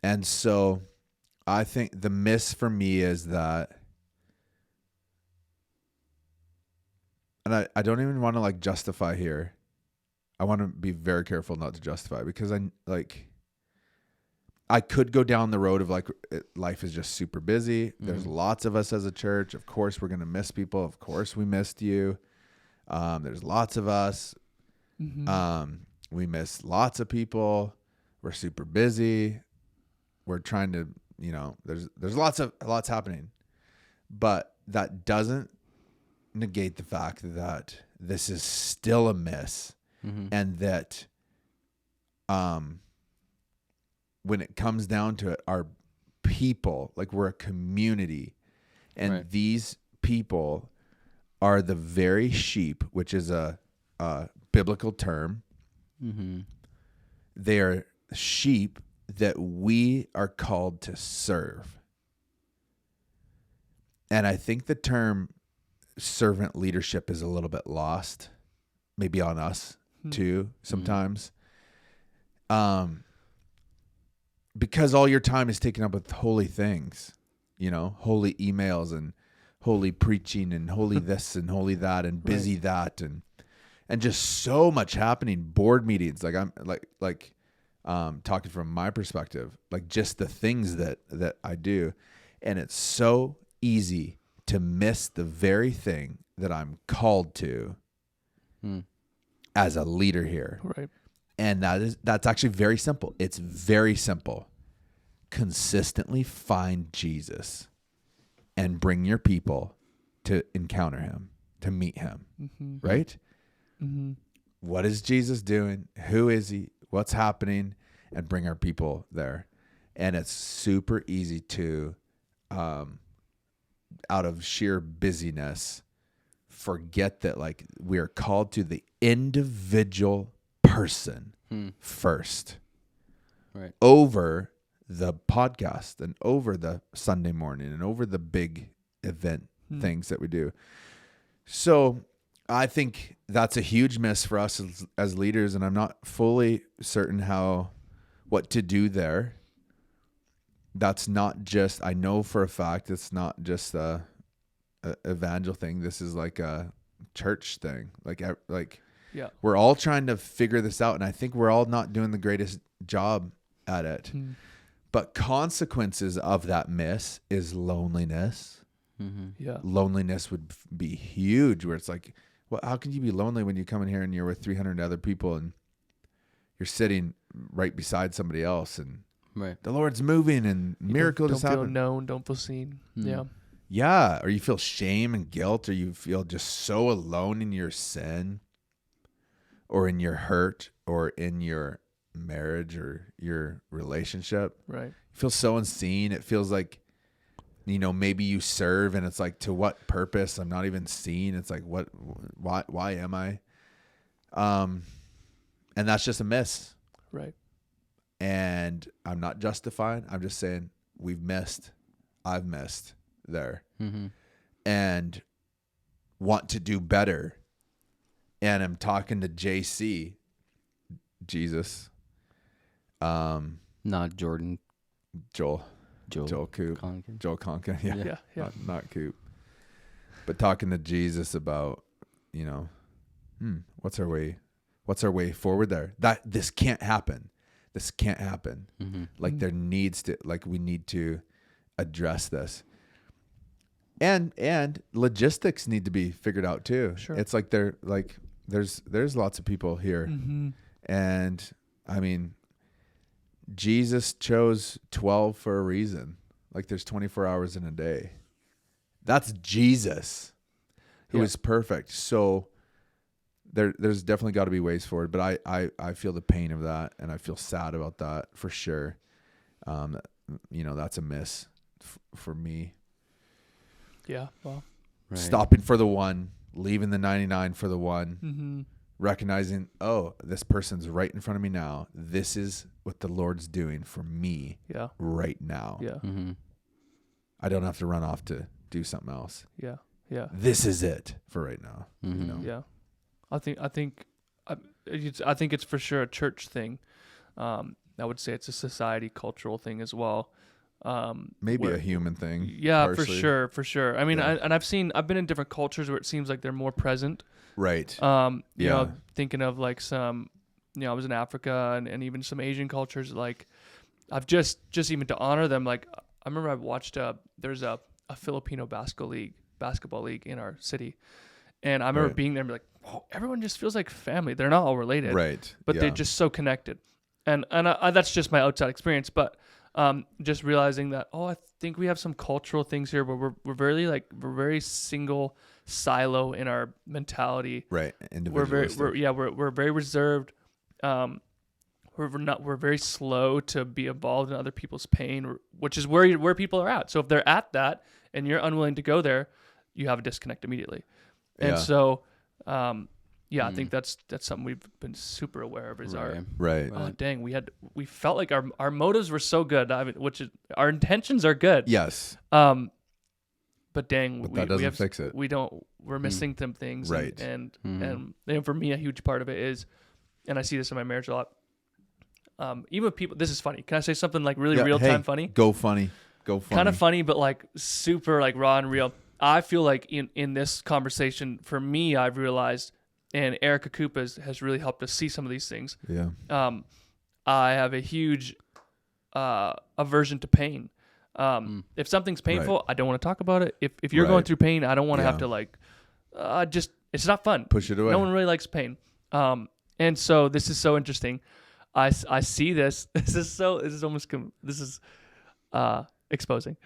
And so I think the miss for me is that, and I don't even want to like justify here. I want to be very careful not to justify, because I could go down the road of like life is just super busy. There's lots of us as a church. Of course, we're going to miss people. Of course, we missed you. There's lots of us. We miss lots of people. We're super busy. We're trying to, there's lots happening, but that doesn't negate the fact that this is still a miss, and that, when it comes down to it, our people, like we're a community, and these people are the very sheep, which is a biblical term. They are sheep that we are called to serve. And I think the term servant leadership is a little bit lost, maybe on us too sometimes. Because all your time is taken up with holy things, holy emails and holy preaching and holy this and holy that and busy that and just so much happening. Board meetings, like I'm like talking from my perspective, like just the things that I do, and it's so easy to miss the very thing that I'm called to as a leader here. Right. And that's actually very simple. It's very simple. Consistently find Jesus and bring your people to encounter him, to meet him, right? What is Jesus doing? Who is he? What's happening? And bring our people there. And it's super easy to, out of sheer busyness, forget that like we are called to the individual person first, right, over the podcast and over the Sunday morning and over the big event things that we do. So I think that's a huge miss for us as leaders, and I'm not fully certain what to do there. That's not just, I know for a fact it's not just a evangel thing. This is like a church thing. Like we're all trying to figure this out, and I think we're all not doing the greatest job at it. But consequences of that miss is loneliness. Yeah. Loneliness would be huge, where it's like, well, how can you be lonely when you come in here and you're with 300 other people and you're sitting right beside somebody else, and the Lord's moving and miracles happen. Don't feel known, don't feel seen. Yeah. Yeah. Or you feel shame and guilt, or you feel just so alone in your sin, or in your hurt, or in your marriage or your relationship. Right. You feel so unseen. It feels like, maybe you serve and it's like, to what purpose? I'm not even seen. It's like, why am I? And that's just a miss. Right. And I'm not justifying. I'm just saying I've missed there, and want to do better. And I'm talking to JC, Jesus, not Jordan, Joel Coop, Conkin. Joel Conkin. Yeah. Not Coop, but talking to Jesus about, what's our way forward there? That this can't happen. Like there needs to, like we need to address this. And logistics need to be figured out too. Sure. It's like there's lots of people here. And I mean, Jesus chose 12 for a reason. Like there's 24 hours in a day. That's Jesus, who is perfect. So there's definitely got to be ways forward. But I feel the pain of that, and I feel sad about that for sure. That's a miss for me. Yeah. Well, stopping for the one, leaving the 99 for the one. Mm-hmm. Recognizing, this person's right in front of me now. This is what the Lord's doing for me right now. Yeah. Mm-hmm. I don't have to run off to do something else. Yeah. Yeah. This is it for right now. Mm-hmm. Yeah. I think it's for sure a church thing. I would say it's a society cultural thing as well. Maybe a human thing. Yeah, partially. for sure. I mean, I've been in different cultures where it seems like they're more present. Right. You know, thinking of like some, I was in Africa and even some Asian cultures. Like, I've just even to honor them. Like, I remember I watched there's a Filipino basketball league in our city, and I remember being there and be like, oh, everyone just feels like family. They're not all related, right? But they're just so connected, and that's just my outside experience, but. Just realizing that, I think we have some cultural things here where we're very single silo in our mentality. Right. Individualistic. We're very reserved. We're very slow to be involved in other people's pain, which is where people are at. So if they're at that and you're unwilling to go there, you have a disconnect immediately. And so, I think that's something we've been super aware of is dang, we felt like our motives were so good. I mean, our intentions are good. Yes. But dang, that doesn't fix it. We're missing some things. Right. And for me, a huge part of it is, and I see this in my marriage a lot. Even with people, this is funny. Can I say something like really real time funny? Go funny. Kind of funny, but like super like raw and real. I feel like in this conversation, for me, I've realized, and Erica Koopa has really helped us see some of these things. Yeah. I have a huge aversion to pain. If something's painful, I don't want to talk about it. If you're going through pain, I don't want to have to like, it's not fun. Push it away. No one really likes pain. And so this is so interesting. I see this. This is exposing.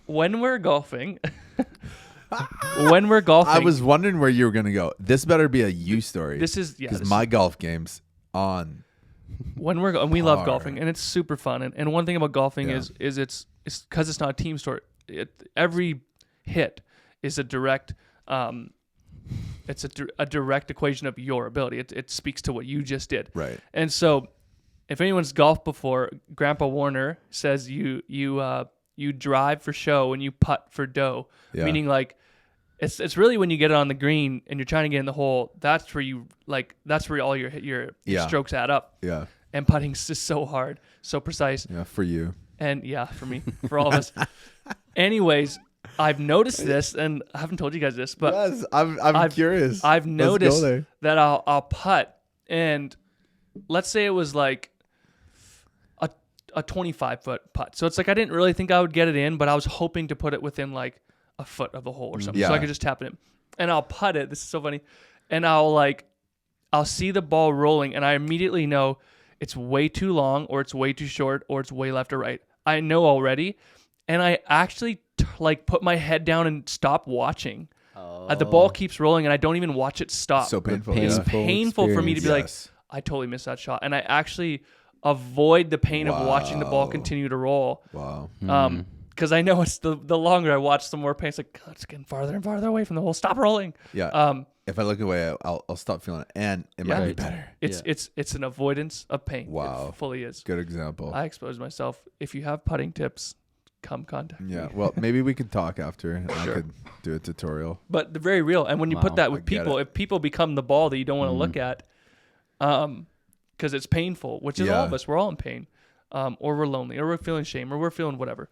When we're golfing, I was wondering where you were going to go. This better be a you story. This is because my golf game's on. When we love golfing, and it's super fun. And one thing about golfing is it's because it's not a team sport. Every hit is a direct. It's a direct equation of your ability. It speaks to what you just did. Right. And so, if anyone's golfed before, Grandpa Warner says you drive for show and you putt for dough. Yeah. Meaning like it's really when you get it on the green and you're trying to get in the hole, that's where all your strokes add up. Yeah. And putting's just so hard, so precise. Yeah, for you. And for me, for all of us. Anyways, I've noticed this, and I haven't told you guys this, but yes, I'm curious. I've noticed that I'll putt, and let's say it was like a 25-foot putt. So it's like I didn't really think I would get it in, but I was hoping to put it within like a foot of the hole or something, so I could just tap it in. And I'll putt it. This is so funny. And I'll see the ball rolling, and I immediately know it's way too long, or it's way too short, or it's way left or right. I know already, and I actually put my head down and stop watching. The ball keeps rolling, and I don't even watch it stop. So painful. It's painful for me to be like, I totally missed that shot, and I actually avoid the pain of watching the ball continue to roll. Wow. Because I know it's the longer I watch, the more pain. It's like, God, it's getting farther and farther away from the hole. Stop rolling. Yeah. If I look away, I'll stop feeling it, and it might be better. It's an avoidance of pain. Wow. It fully is. Good example. I expose myself. If you have putting tips, come contact me. Yeah. Well, maybe we could talk after, and I could do a tutorial. But they're very real. And when you put that with people, if people become the ball that you don't want to look at, because it's painful, which is all of us. We're all in pain, or we're lonely, or we're feeling shame, or we're feeling whatever.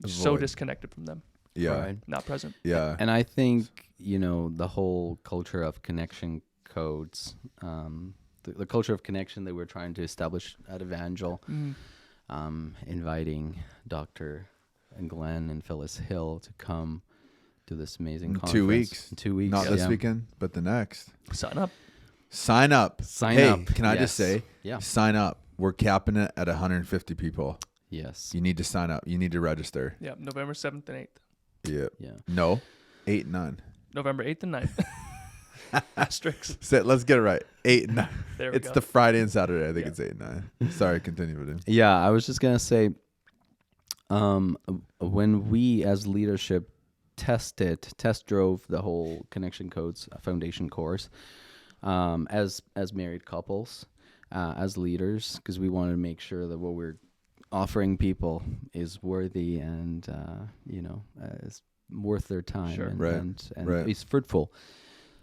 So disconnected from them. Yeah. Right. Not present. Yeah. And I think, the whole culture of connection codes, the culture of connection that we're trying to establish at Evangel, inviting Dr. and Glenn and Phyllis Hill to come to this amazing conference. 2 weeks. In 2 weeks. Not this weekend, but the next. Sign up. Sign up. Sign up. Can I just say, sign up. We're capping it at 150 people. Yes. You need to sign up. You need to register. Yeah, November 7th and 8th. Yeah. Yeah. No, 8 and 9. November 8th and 9th. Asterisks. Let's get it right. 8 and 9. There we It's go. the Friday and Saturday. I think it's 8 and 9. Sorry, continue with it. Yeah, I was just gonna say, when we as leadership test drove the whole Connection Codes Foundation course, as married couples, as leaders, because we wanted to make sure that what we're offering people is worthy and is worth their time and is fruitful.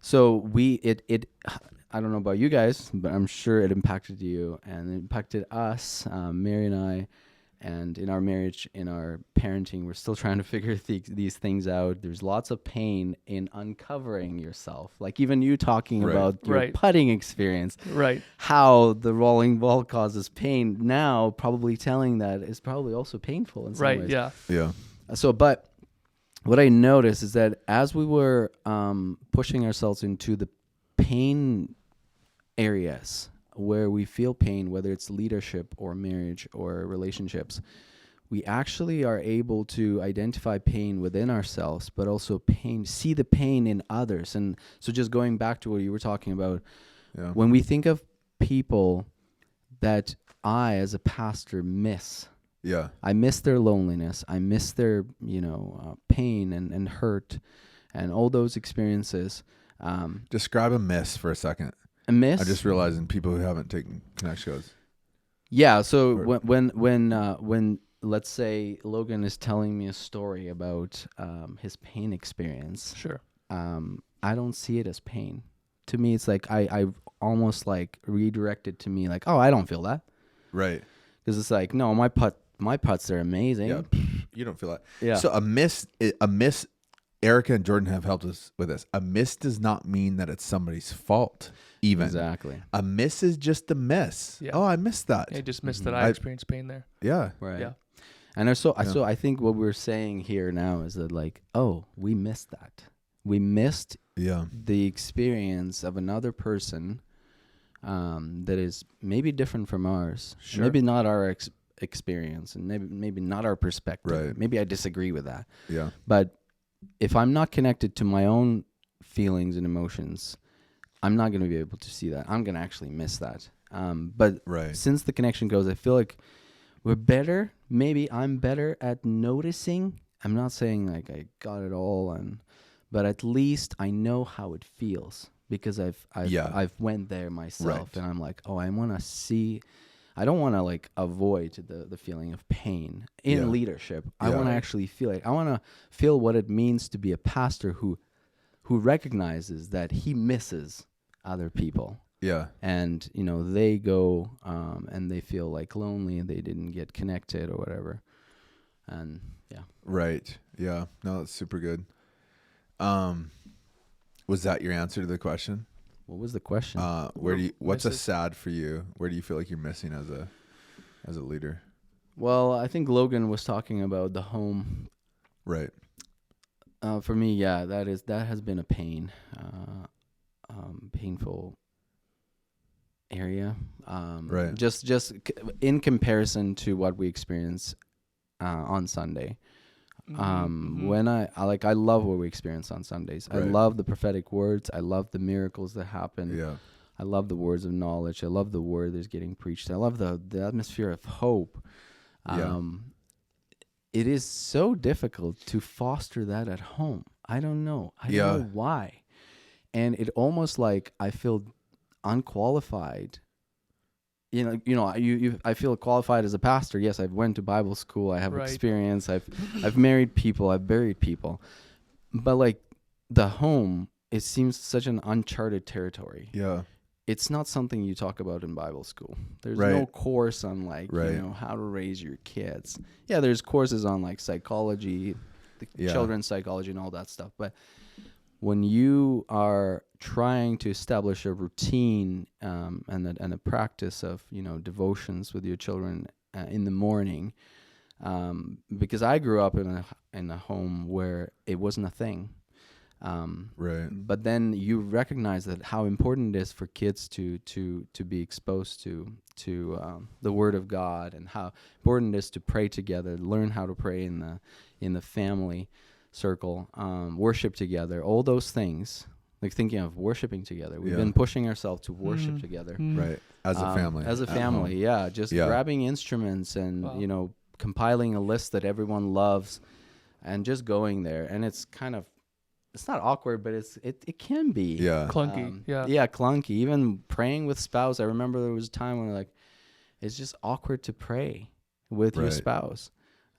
So I don't know about you guys, but I'm sure it impacted you and it impacted us, Mary and I. And in our marriage, in our parenting, we're still trying to figure these things out. There's lots of pain in uncovering yourself. Like even you talking about your putting experience. Right. How the rolling ball causes pain. Now, probably telling that is probably also painful in some ways. Right, yeah. Yeah. So, but what I noticed is that as we were pushing ourselves into the pain areas, where we feel pain, whether it's leadership or marriage or relationships, we actually are able to identify pain within ourselves, but also see the pain in others. And so just going back to what you were talking about, when we think of people that I, as a pastor, miss, I miss their loneliness, I miss their, pain and hurt and all those experiences. Describe a miss for a second. A miss? I just realizing people who haven't taken Connection Codes. Yeah. So when let's say Logan is telling me a story about his pain experience, sure, I don't see it as pain. To me, it's like I almost like redirected to me like, oh, I don't feel that. Right. Because it's like, no, my putts are amazing. Yeah. You don't feel that. Yeah. So a miss. Erica and Jordan have helped us with this. A miss does not mean that it's somebody's fault. Even exactly, a miss is just a miss. Yeah. Oh, I missed that. I just missed that. I experienced pain there. Yeah, right. Yeah, and so I think what we're saying here now is that like, oh, we missed that. We missed the experience of another person that is maybe different from ours. Sure. Maybe not our experience, and maybe not our perspective. Right. Maybe I disagree with that. Yeah. But if I'm not connected to my own feelings and emotions, I'm not going to be able to see that. I'm going to actually miss that. But since the connection goes, I feel like we're better. Maybe I'm better at noticing. I'm not saying like I got it all, but at least I know how it feels because I've went there myself, and I'm like, oh, I want to see. I don't want to like avoid the feeling of pain in leadership. I want to actually feel it. I want to feel what it means to be a pastor who recognizes that he misses other people. Yeah. And, they go and they feel like lonely and they didn't get connected or whatever. And yeah. Right. Yeah. No, that's super good. Was that your answer to the question? What was the question? What's a sad for you? Where do you feel like you're missing as a leader? Well, I think Logan was talking about the home. Right. For me, yeah, that has been a painful area. Right. Just in comparison to what we experience on Sunday. When I love what we experience on Sundays. Right. I love the prophetic words. I love the miracles that happen. Yeah. I love the words of knowledge. I love the word that's getting preached. I love the atmosphere of hope. It is so difficult to foster that at home. I don't know. I don't know why. And it almost like I feel unqualified. I feel qualified as a pastor. Yes, I've went to Bible school. I have experience. I've married people. I've buried people. But like the home, it seems such an uncharted territory. Yeah. It's not something you talk about in Bible school. There's no course on how to raise your kids. Yeah, there's courses on like psychology, children's psychology and all that stuff. But when you are trying to establish a routine and a practice of devotions with your children in the morning, because I grew up in a home where it wasn't a thing. Right. But then you recognize that how important it is for kids to be exposed to the Word of God, and how important it is to pray together, learn how to pray in the family circle, worship together, all those things. Like thinking of worshiping together. We've been pushing ourselves to worship together. Right. As a family. As a family, just grabbing instruments and compiling a list that everyone loves, and just going there. And it's kind of, it's not awkward, but it can be clunky. Clunky. Even praying with spouse. I remember there was a time when like it's just awkward to pray with your spouse.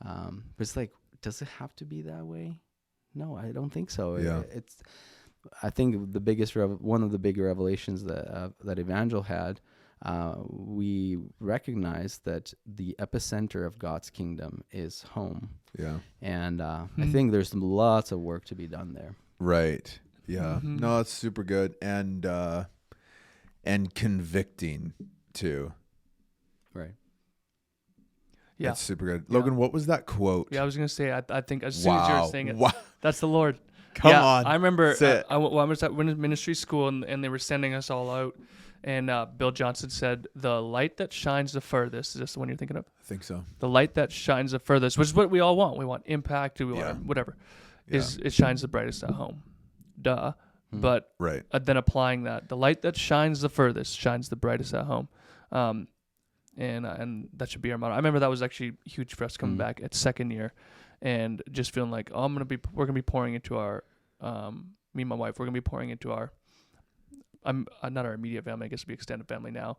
But it's like, does it have to be that way? No, I don't think so. I think one of the big revelations that Evangel had, we recognized that the epicenter of God's kingdom is home. Yeah. And I think there's lots of work to be done there. Right. Yeah. No, that's super good. And convicting too. Right. Yeah. That's super good. Logan, what was that quote? Yeah, I was going to say, I think as soon as you were saying it, that's the Lord. Come on. I remember I was at ministry school and they were sending us all out. And Bill Johnson said, the light that shines the furthest, is this the one you're thinking of? I think so. The light that shines the furthest, which is what we all want. We want impact, we want whatever. It shines the brightest at home. Duh. But then applying that, the light that shines the furthest shines the brightest at home. And that should be our motto. I remember that was actually huge for us coming back at second year, and just feeling like, we're gonna be pouring into our, me and my wife, we're gonna be pouring into our, not our immediate family, I guess it'd be extended family now,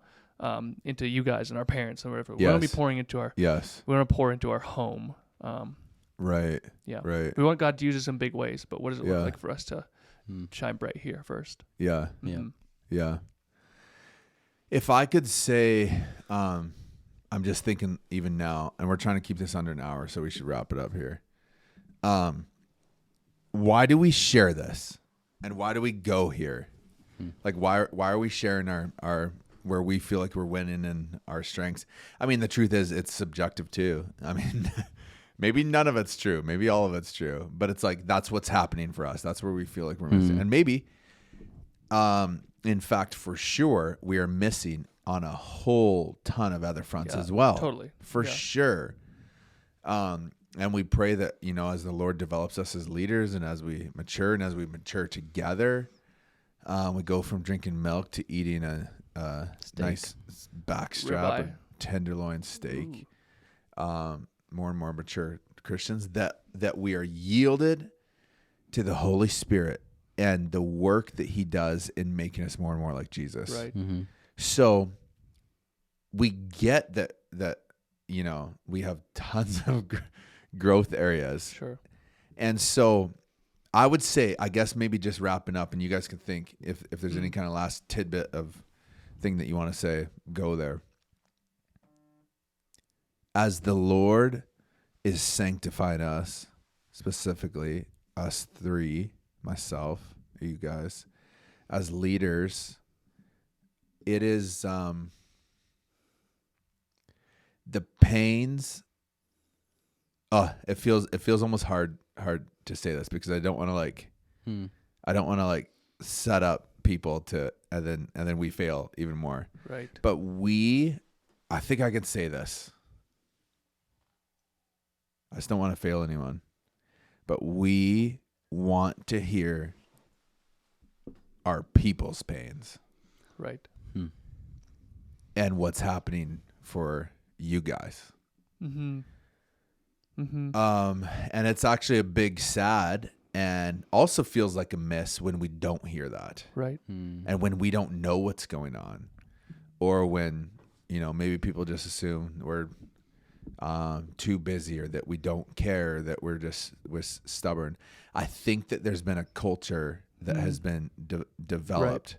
into you guys and our parents and whatever. We're gonna be pouring into our, we're gonna pour into our home. Right. We want God to use us in big ways, but what does it look like for us to shine bright here first? Yeah. If I could say, I'm just thinking even now, and we're trying to keep this under an hour, so we should wrap it up here. Why do we share this? And why do we go here? Like, why are we sharing our where we feel like we're winning and our strengths? I mean, the truth is it's subjective too. I mean, maybe none of it's true. Maybe all of it's true. But it's like, that's what's happening for us. That's where we feel like we're missing. And maybe, in fact, for sure, we are missing on a whole ton of other fronts as well. Totally. For sure. And we pray that, as the Lord develops us as leaders and as we mature together, we go from drinking milk to eating a nice backstrap or tenderloin steak. More and more mature Christians, that we are yielded to the Holy Spirit and the work that he does in making us more and more like Jesus. Right. Mm-hmm. So we get that we have tons of growth areas. Sure. And so I would say, I guess maybe just wrapping up, and you guys can think if there's any kind of last tidbit of thing that you want to say, go there. As the Lord is sanctifying us, specifically us three, myself, you guys, as leaders, it is the pains. It feels almost hard to say this, because I don't want to set up people to and then we fail even more. Right. But I think I can say this. I just don't want to fail anyone. But we want to hear our people's pains. Right. And what's happening for you guys. Mm-hmm. Mm-hmm. And it's actually a big sad, and also feels like a miss when we don't hear that. Right. And when we don't know what's going on, or when, maybe people just assume we're too busy, or that we don't care, that we're stubborn. I think that there's been a culture that has been developed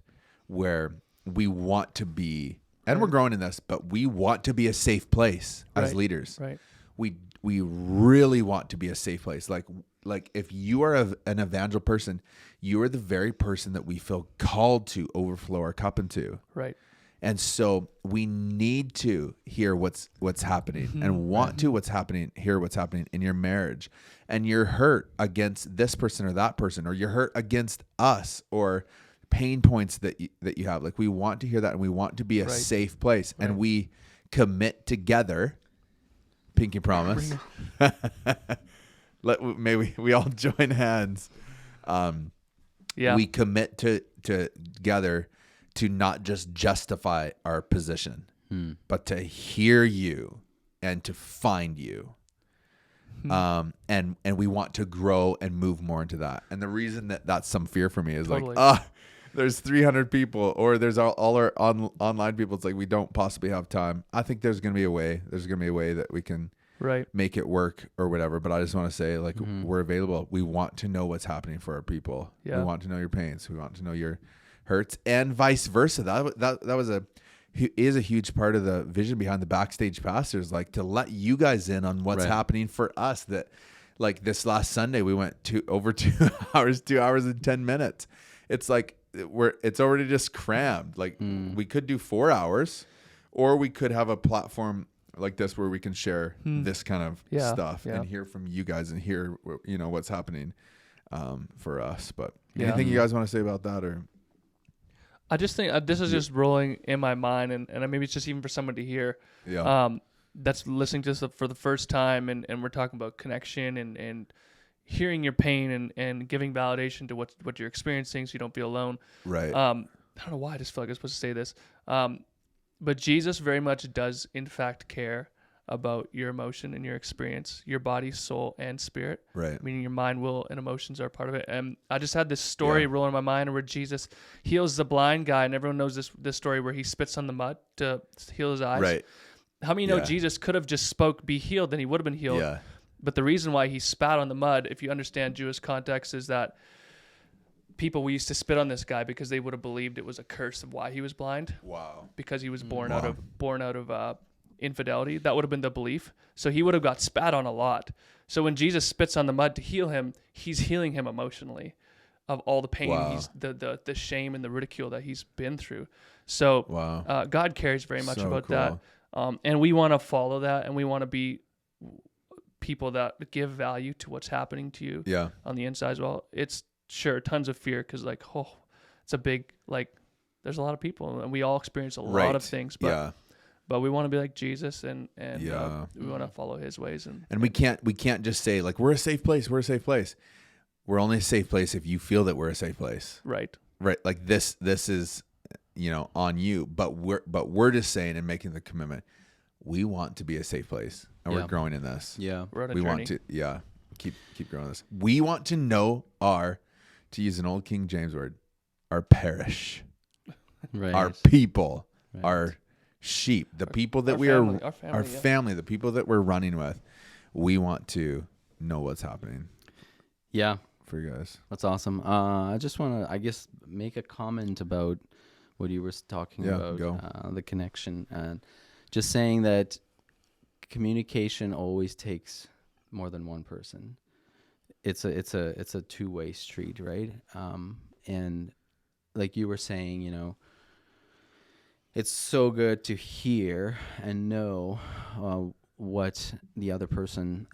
where we want to be, and we're growing in this, but we want to be a safe place as leaders. Right. We really want to be a safe place. Like if you are an evangel person, you are the very person that we feel called to overflow our cup into. Right. And so we need to hear what's happening and want to hear what's happening in your marriage. And you're hurt against this person or that person, or you're hurt against us, or pain points that you have. Like, we want to hear that, and we want to be a safe place. And we commit together. Pinky promise. May we all join hands. We commit together to not just justify our position, but to hear you and to find you. And we want to grow and move more into that. And the reason that that's some fear for me is there's 300 people, or there's all our online people. It's like, we don't possibly have time. I think there's going to be a way. There's going to be a way that we can make it work or whatever. But I just want to say, like, we're available. We want to know what's happening for our people. Yeah. We want to know your pains. We want to know your hurts, and vice versa. That is a huge part of the vision behind the Backstage Pastors, like, to let you guys in on what's happening for us. That, like, this last Sunday, we went over 2 hours, 2 hours and 10 minutes. It's like, it's already just crammed. Like, we could do 4 hours, or we could have a platform like this where we can share this kind of stuff and hear from you guys and hear, what's happening for us. But anything you guys want to say about that? Or I just think this is just rolling in my mind, and maybe it's just even for someone to hear that's listening to this for the first time, and we're talking about connection and hearing your pain and giving validation to what you're experiencing, so you don't feel alone. Right. I don't know why I just feel like I'm supposed to say this, but Jesus very much does, in fact, care about your emotion and your experience, your body, soul, and spirit. Right. Meaning your mind, will, and emotions are part of it. And I just had this story rolling in my mind where Jesus heals the blind guy, and everyone knows this story where he spits on the mud to heal his eyes. Right. How many know Jesus could have just spoke, "Be healed," then he would have been healed. Yeah. But the reason why he spat on the mud, if you understand Jewish context, is that people used to spit on this guy because they would have believed it was a curse of why he was blind. Wow. Because he was born out of infidelity. That would have been the belief. So he would have got spat on a lot. So when Jesus spits on the mud to heal him, he's healing him emotionally of all the pain, the shame and the ridicule that he's been through. So God cares very much about that. And we want to follow that, and we want to be people that give value to what's happening to you on the inside as well. It's tons of fear, because it's a big, there's a lot of people, and we all experience a lot of things, but we want to be like Jesus, and we want to follow his ways. And we can't just say, like, we're a safe place. We're a safe place. We're only a safe place if you feel that we're a safe place. Right. Like, this is, on you, but we're just saying and making the commitment. We want to be a safe place, and we're growing in this. Yeah. We're on a journey. Want to, keep growing this. We want to know to use an old King James word, our parish, our people, our sheep, the people that our family, the people that we're running with. We want to know what's happening. Yeah. For you guys. That's awesome. I just want to, make a comment about what you were talking about, the connection, and just saying that communication always takes more than one person. It's a two-way street, right? And like you were saying, it's so good to hear and know what the other person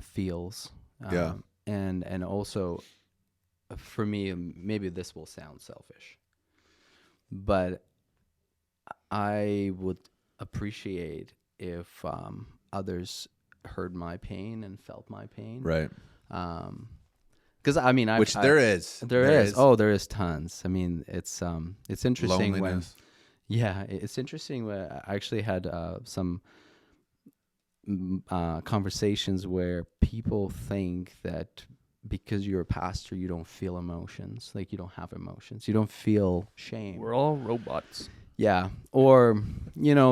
feels. And also, for me, maybe this will sound selfish, but I would appreciate if others heard my pain and felt my pain. Right. Because there is. There is tons. I mean, it's interesting. Loneliness. It's interesting. I actually had some conversations where people think that because you're a pastor, you don't feel emotions. Like, you don't have emotions. You don't feel shame. We're all robots. Yeah. Or,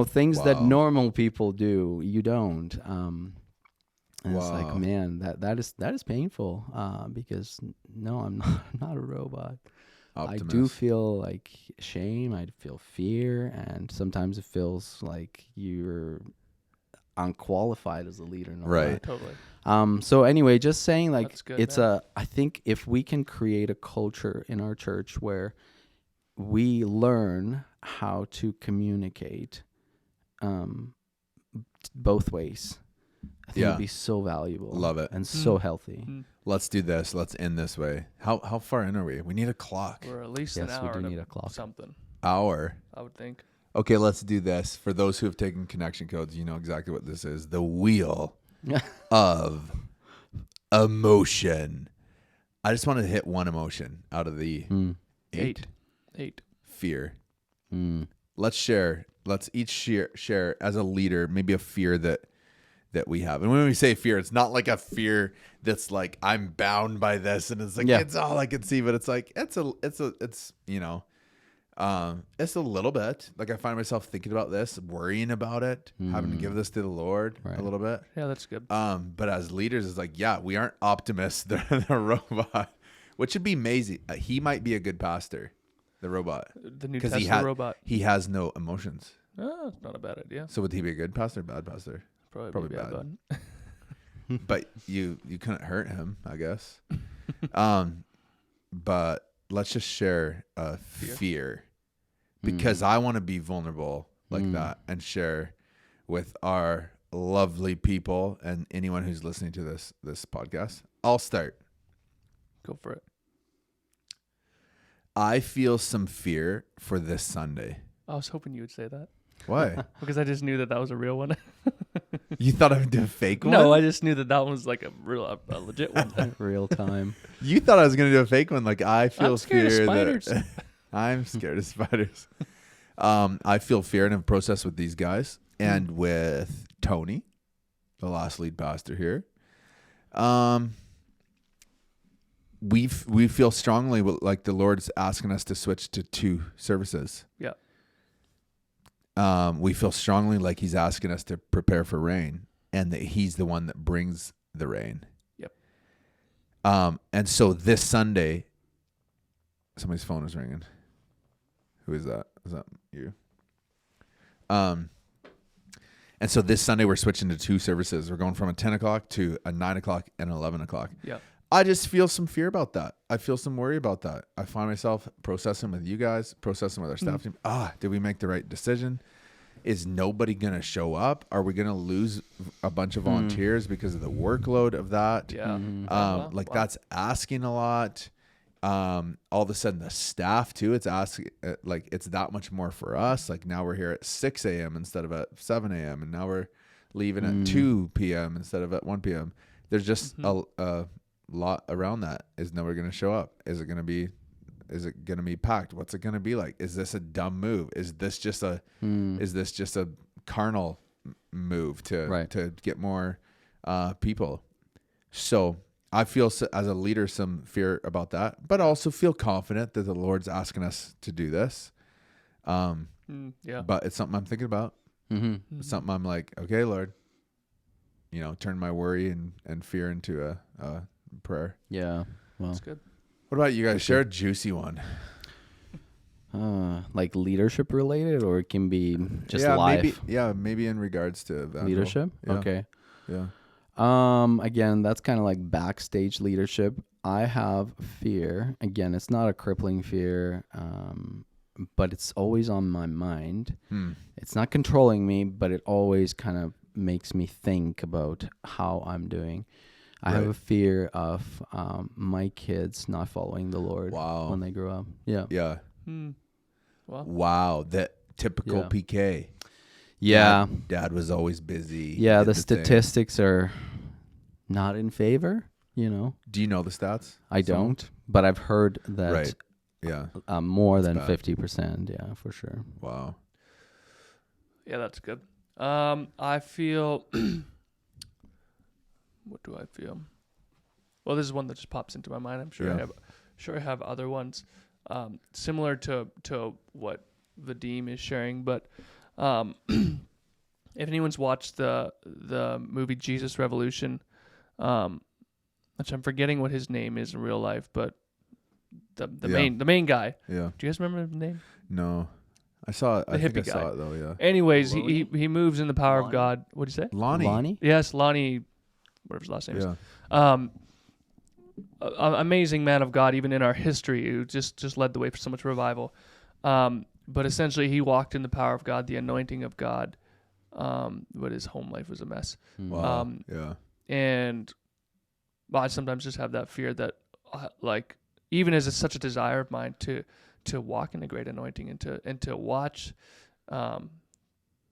things that normal people do, you don't. And it's like, man, that is painful. Because no, I'm not a robot. Optimist. I do feel like shame. I feel fear. And sometimes it feels like you're unqualified as a leader. Right. Totally. So anyway, just saying, I think if we can create a culture in our church where we learn how to communicate both ways, I think it'd be so valuable. Love it. And so healthy. Let's do this. Let's end this way. How far in are we? We need a clock. We're at least an hour. We do need a clock. Something. Hour. I would think. Okay, let's do this. For those who have taken connection codes, you know exactly what this is. The wheel of emotion. I just wanted to hit one emotion out of the eight. Fear. Let's share. Let's each share as a leader, maybe a fear that we have. And when we say fear, it's not like a fear that's like I'm bound by this and it's like it's all I can see, but it's like it's you know, it's a little bit like I find myself thinking about this, worrying about it, having to give this to the Lord a little bit. Yeah, that's good. But as leaders, it's like, we aren't optimists. The robot, which would be amazing. He might be a good pastor, the robot. The new Tesla robot. He has no emotions. Oh, it's not a bad idea. So would he be a good pastor, bad pastor? Probably bad. But you couldn't hurt him, I guess. But let's just share fear. Because I want to be vulnerable like that and share with our lovely people and anyone who's listening to this podcast. I'll start. Go for it. I feel some fear for this Sunday. I was hoping you would say that. Why? Because I just knew that was a real one. You thought I would do a fake one? No, I just knew that one was like a legit one. Real time. You thought I was going to do a fake one. Like I feel fear of spiders. that I'm scared of spiders. I feel fear in a process with these guys and with Tony, the last lead pastor here. We feel strongly like the Lord's asking us to switch to 2 services. Yeah. We feel strongly like he's asking us to prepare for rain and that he's the one that brings the rain. Yep. And so this Sunday, somebody's phone is ringing. Who is that? Is that you? And so this Sunday we're switching to 2 services. We're going from a 10 o'clock to a 9 o'clock and 11 o'clock. Yeah. I just feel some fear about that. I feel some worry about that. I find myself processing with you guys, processing with our staff team. Did we make the right decision? Is nobody going to show up? Are we going to lose a bunch of volunteers because of the workload of that? Yeah. That's asking a lot. All of a sudden the staff too, it's asking like it's that much more for us. Like now we're here at 6 a.m. instead of at 7 a.m. and now we're leaving at 2 p.m. instead of at 1 p.m. There's just a lot around that. Is nobody going to show up? Is it going to be packed? What's it going to be like? Is this a dumb move? Is this just a carnal move to get more people? So I feel as a leader some fear about that, but also feel confident that the Lord's asking us to do this. But it's something I'm thinking about. It's something I'm like, okay, Lord, turn my worry and fear into a prayer. Yeah. Well, that's good. What about you guys? Share a juicy one. Like leadership related, or it can be just life. Maybe in regards to leadership. Yeah. Okay. Yeah. Again, that's kind of like backstage leadership. I have fear. Again, it's not a crippling fear, but it's always on my mind. It's not controlling me, but it always kind of makes me think about how I'm doing. I have a fear of my kids not following the Lord when they grow up. Yeah. Yeah. Wow. That typical PK. Yeah. Dad was always busy. Yeah. The statistics are not in favor, Do you know the stats? I don't, but I've heard that. Right. Yeah. More than 50%. Yeah, for sure. Wow. Yeah, that's good. I feel... What do I feel? Well, this is one that just pops into my mind. I'm sure I have other ones similar to what Vadim is sharing. But if anyone's watched the movie Jesus Revolution, which I'm forgetting what his name is in real life, but the main guy. Yeah. Do you guys remember his name? No. I saw it. I think I saw it though. Yeah. Anyways, he moves in the power of God. What did you say? Lonnie. Yes, Lonnie. Whatever his last name is. Amazing man of God, even in our history, who just led the way for so much revival. But essentially, he walked in the power of God, the anointing of God. But his home life was a mess. Wow. Yeah. And I sometimes just have that fear that, like, even as it's such a desire of mine to walk in a great anointing and to watch the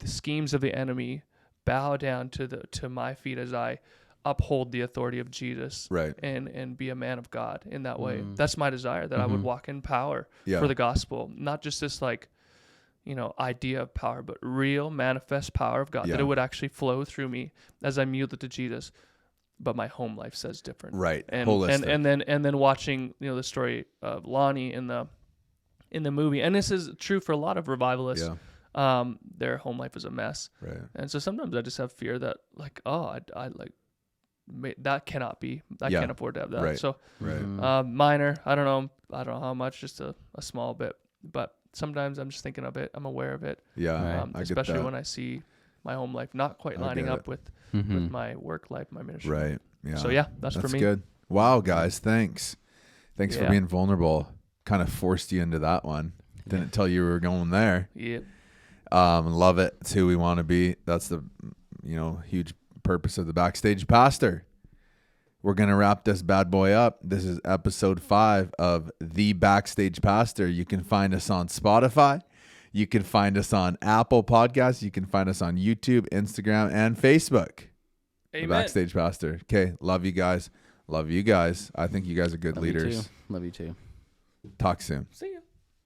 schemes of the enemy bow down to my feet as I uphold the authority of Jesus, right, and be a man of God in that way. That's my desire, that I would walk in power for the gospel, not just this like, idea of power, but real manifest power of God, that it would actually flow through me as I'm yielded to Jesus. But my home life says different, right? And holistic. and then watching the story of Lonnie in the movie, and this is true for a lot of revivalists. Their home life is a mess, right? And so sometimes I just have fear that like, I like that cannot be. I can't afford to have that. Right. So right. Minor. I don't know how much, just a small bit, but sometimes I'm just thinking of it. I'm aware of it. Yeah. Especially when I see my home life not quite lining up with my work life, my ministry. Right. Yeah. So that's for me. Good. Wow, guys. Thanks for being vulnerable. Kind of forced you into that one. Didn't tell you we were going there. Yep. Love it. It's who we want to be. That's the, huge purpose of the Backstage Pastor. We're going to wrap this bad boy up. This is episode 5 of The Backstage Pastor. You can find us on Spotify. You can find us on Apple Podcasts. You can find us on YouTube, Instagram, and Facebook. Amen. The Backstage Pastor. Okay. Love you guys. Love you guys. I think you guys are good leaders. Love you too. Talk soon. See ya.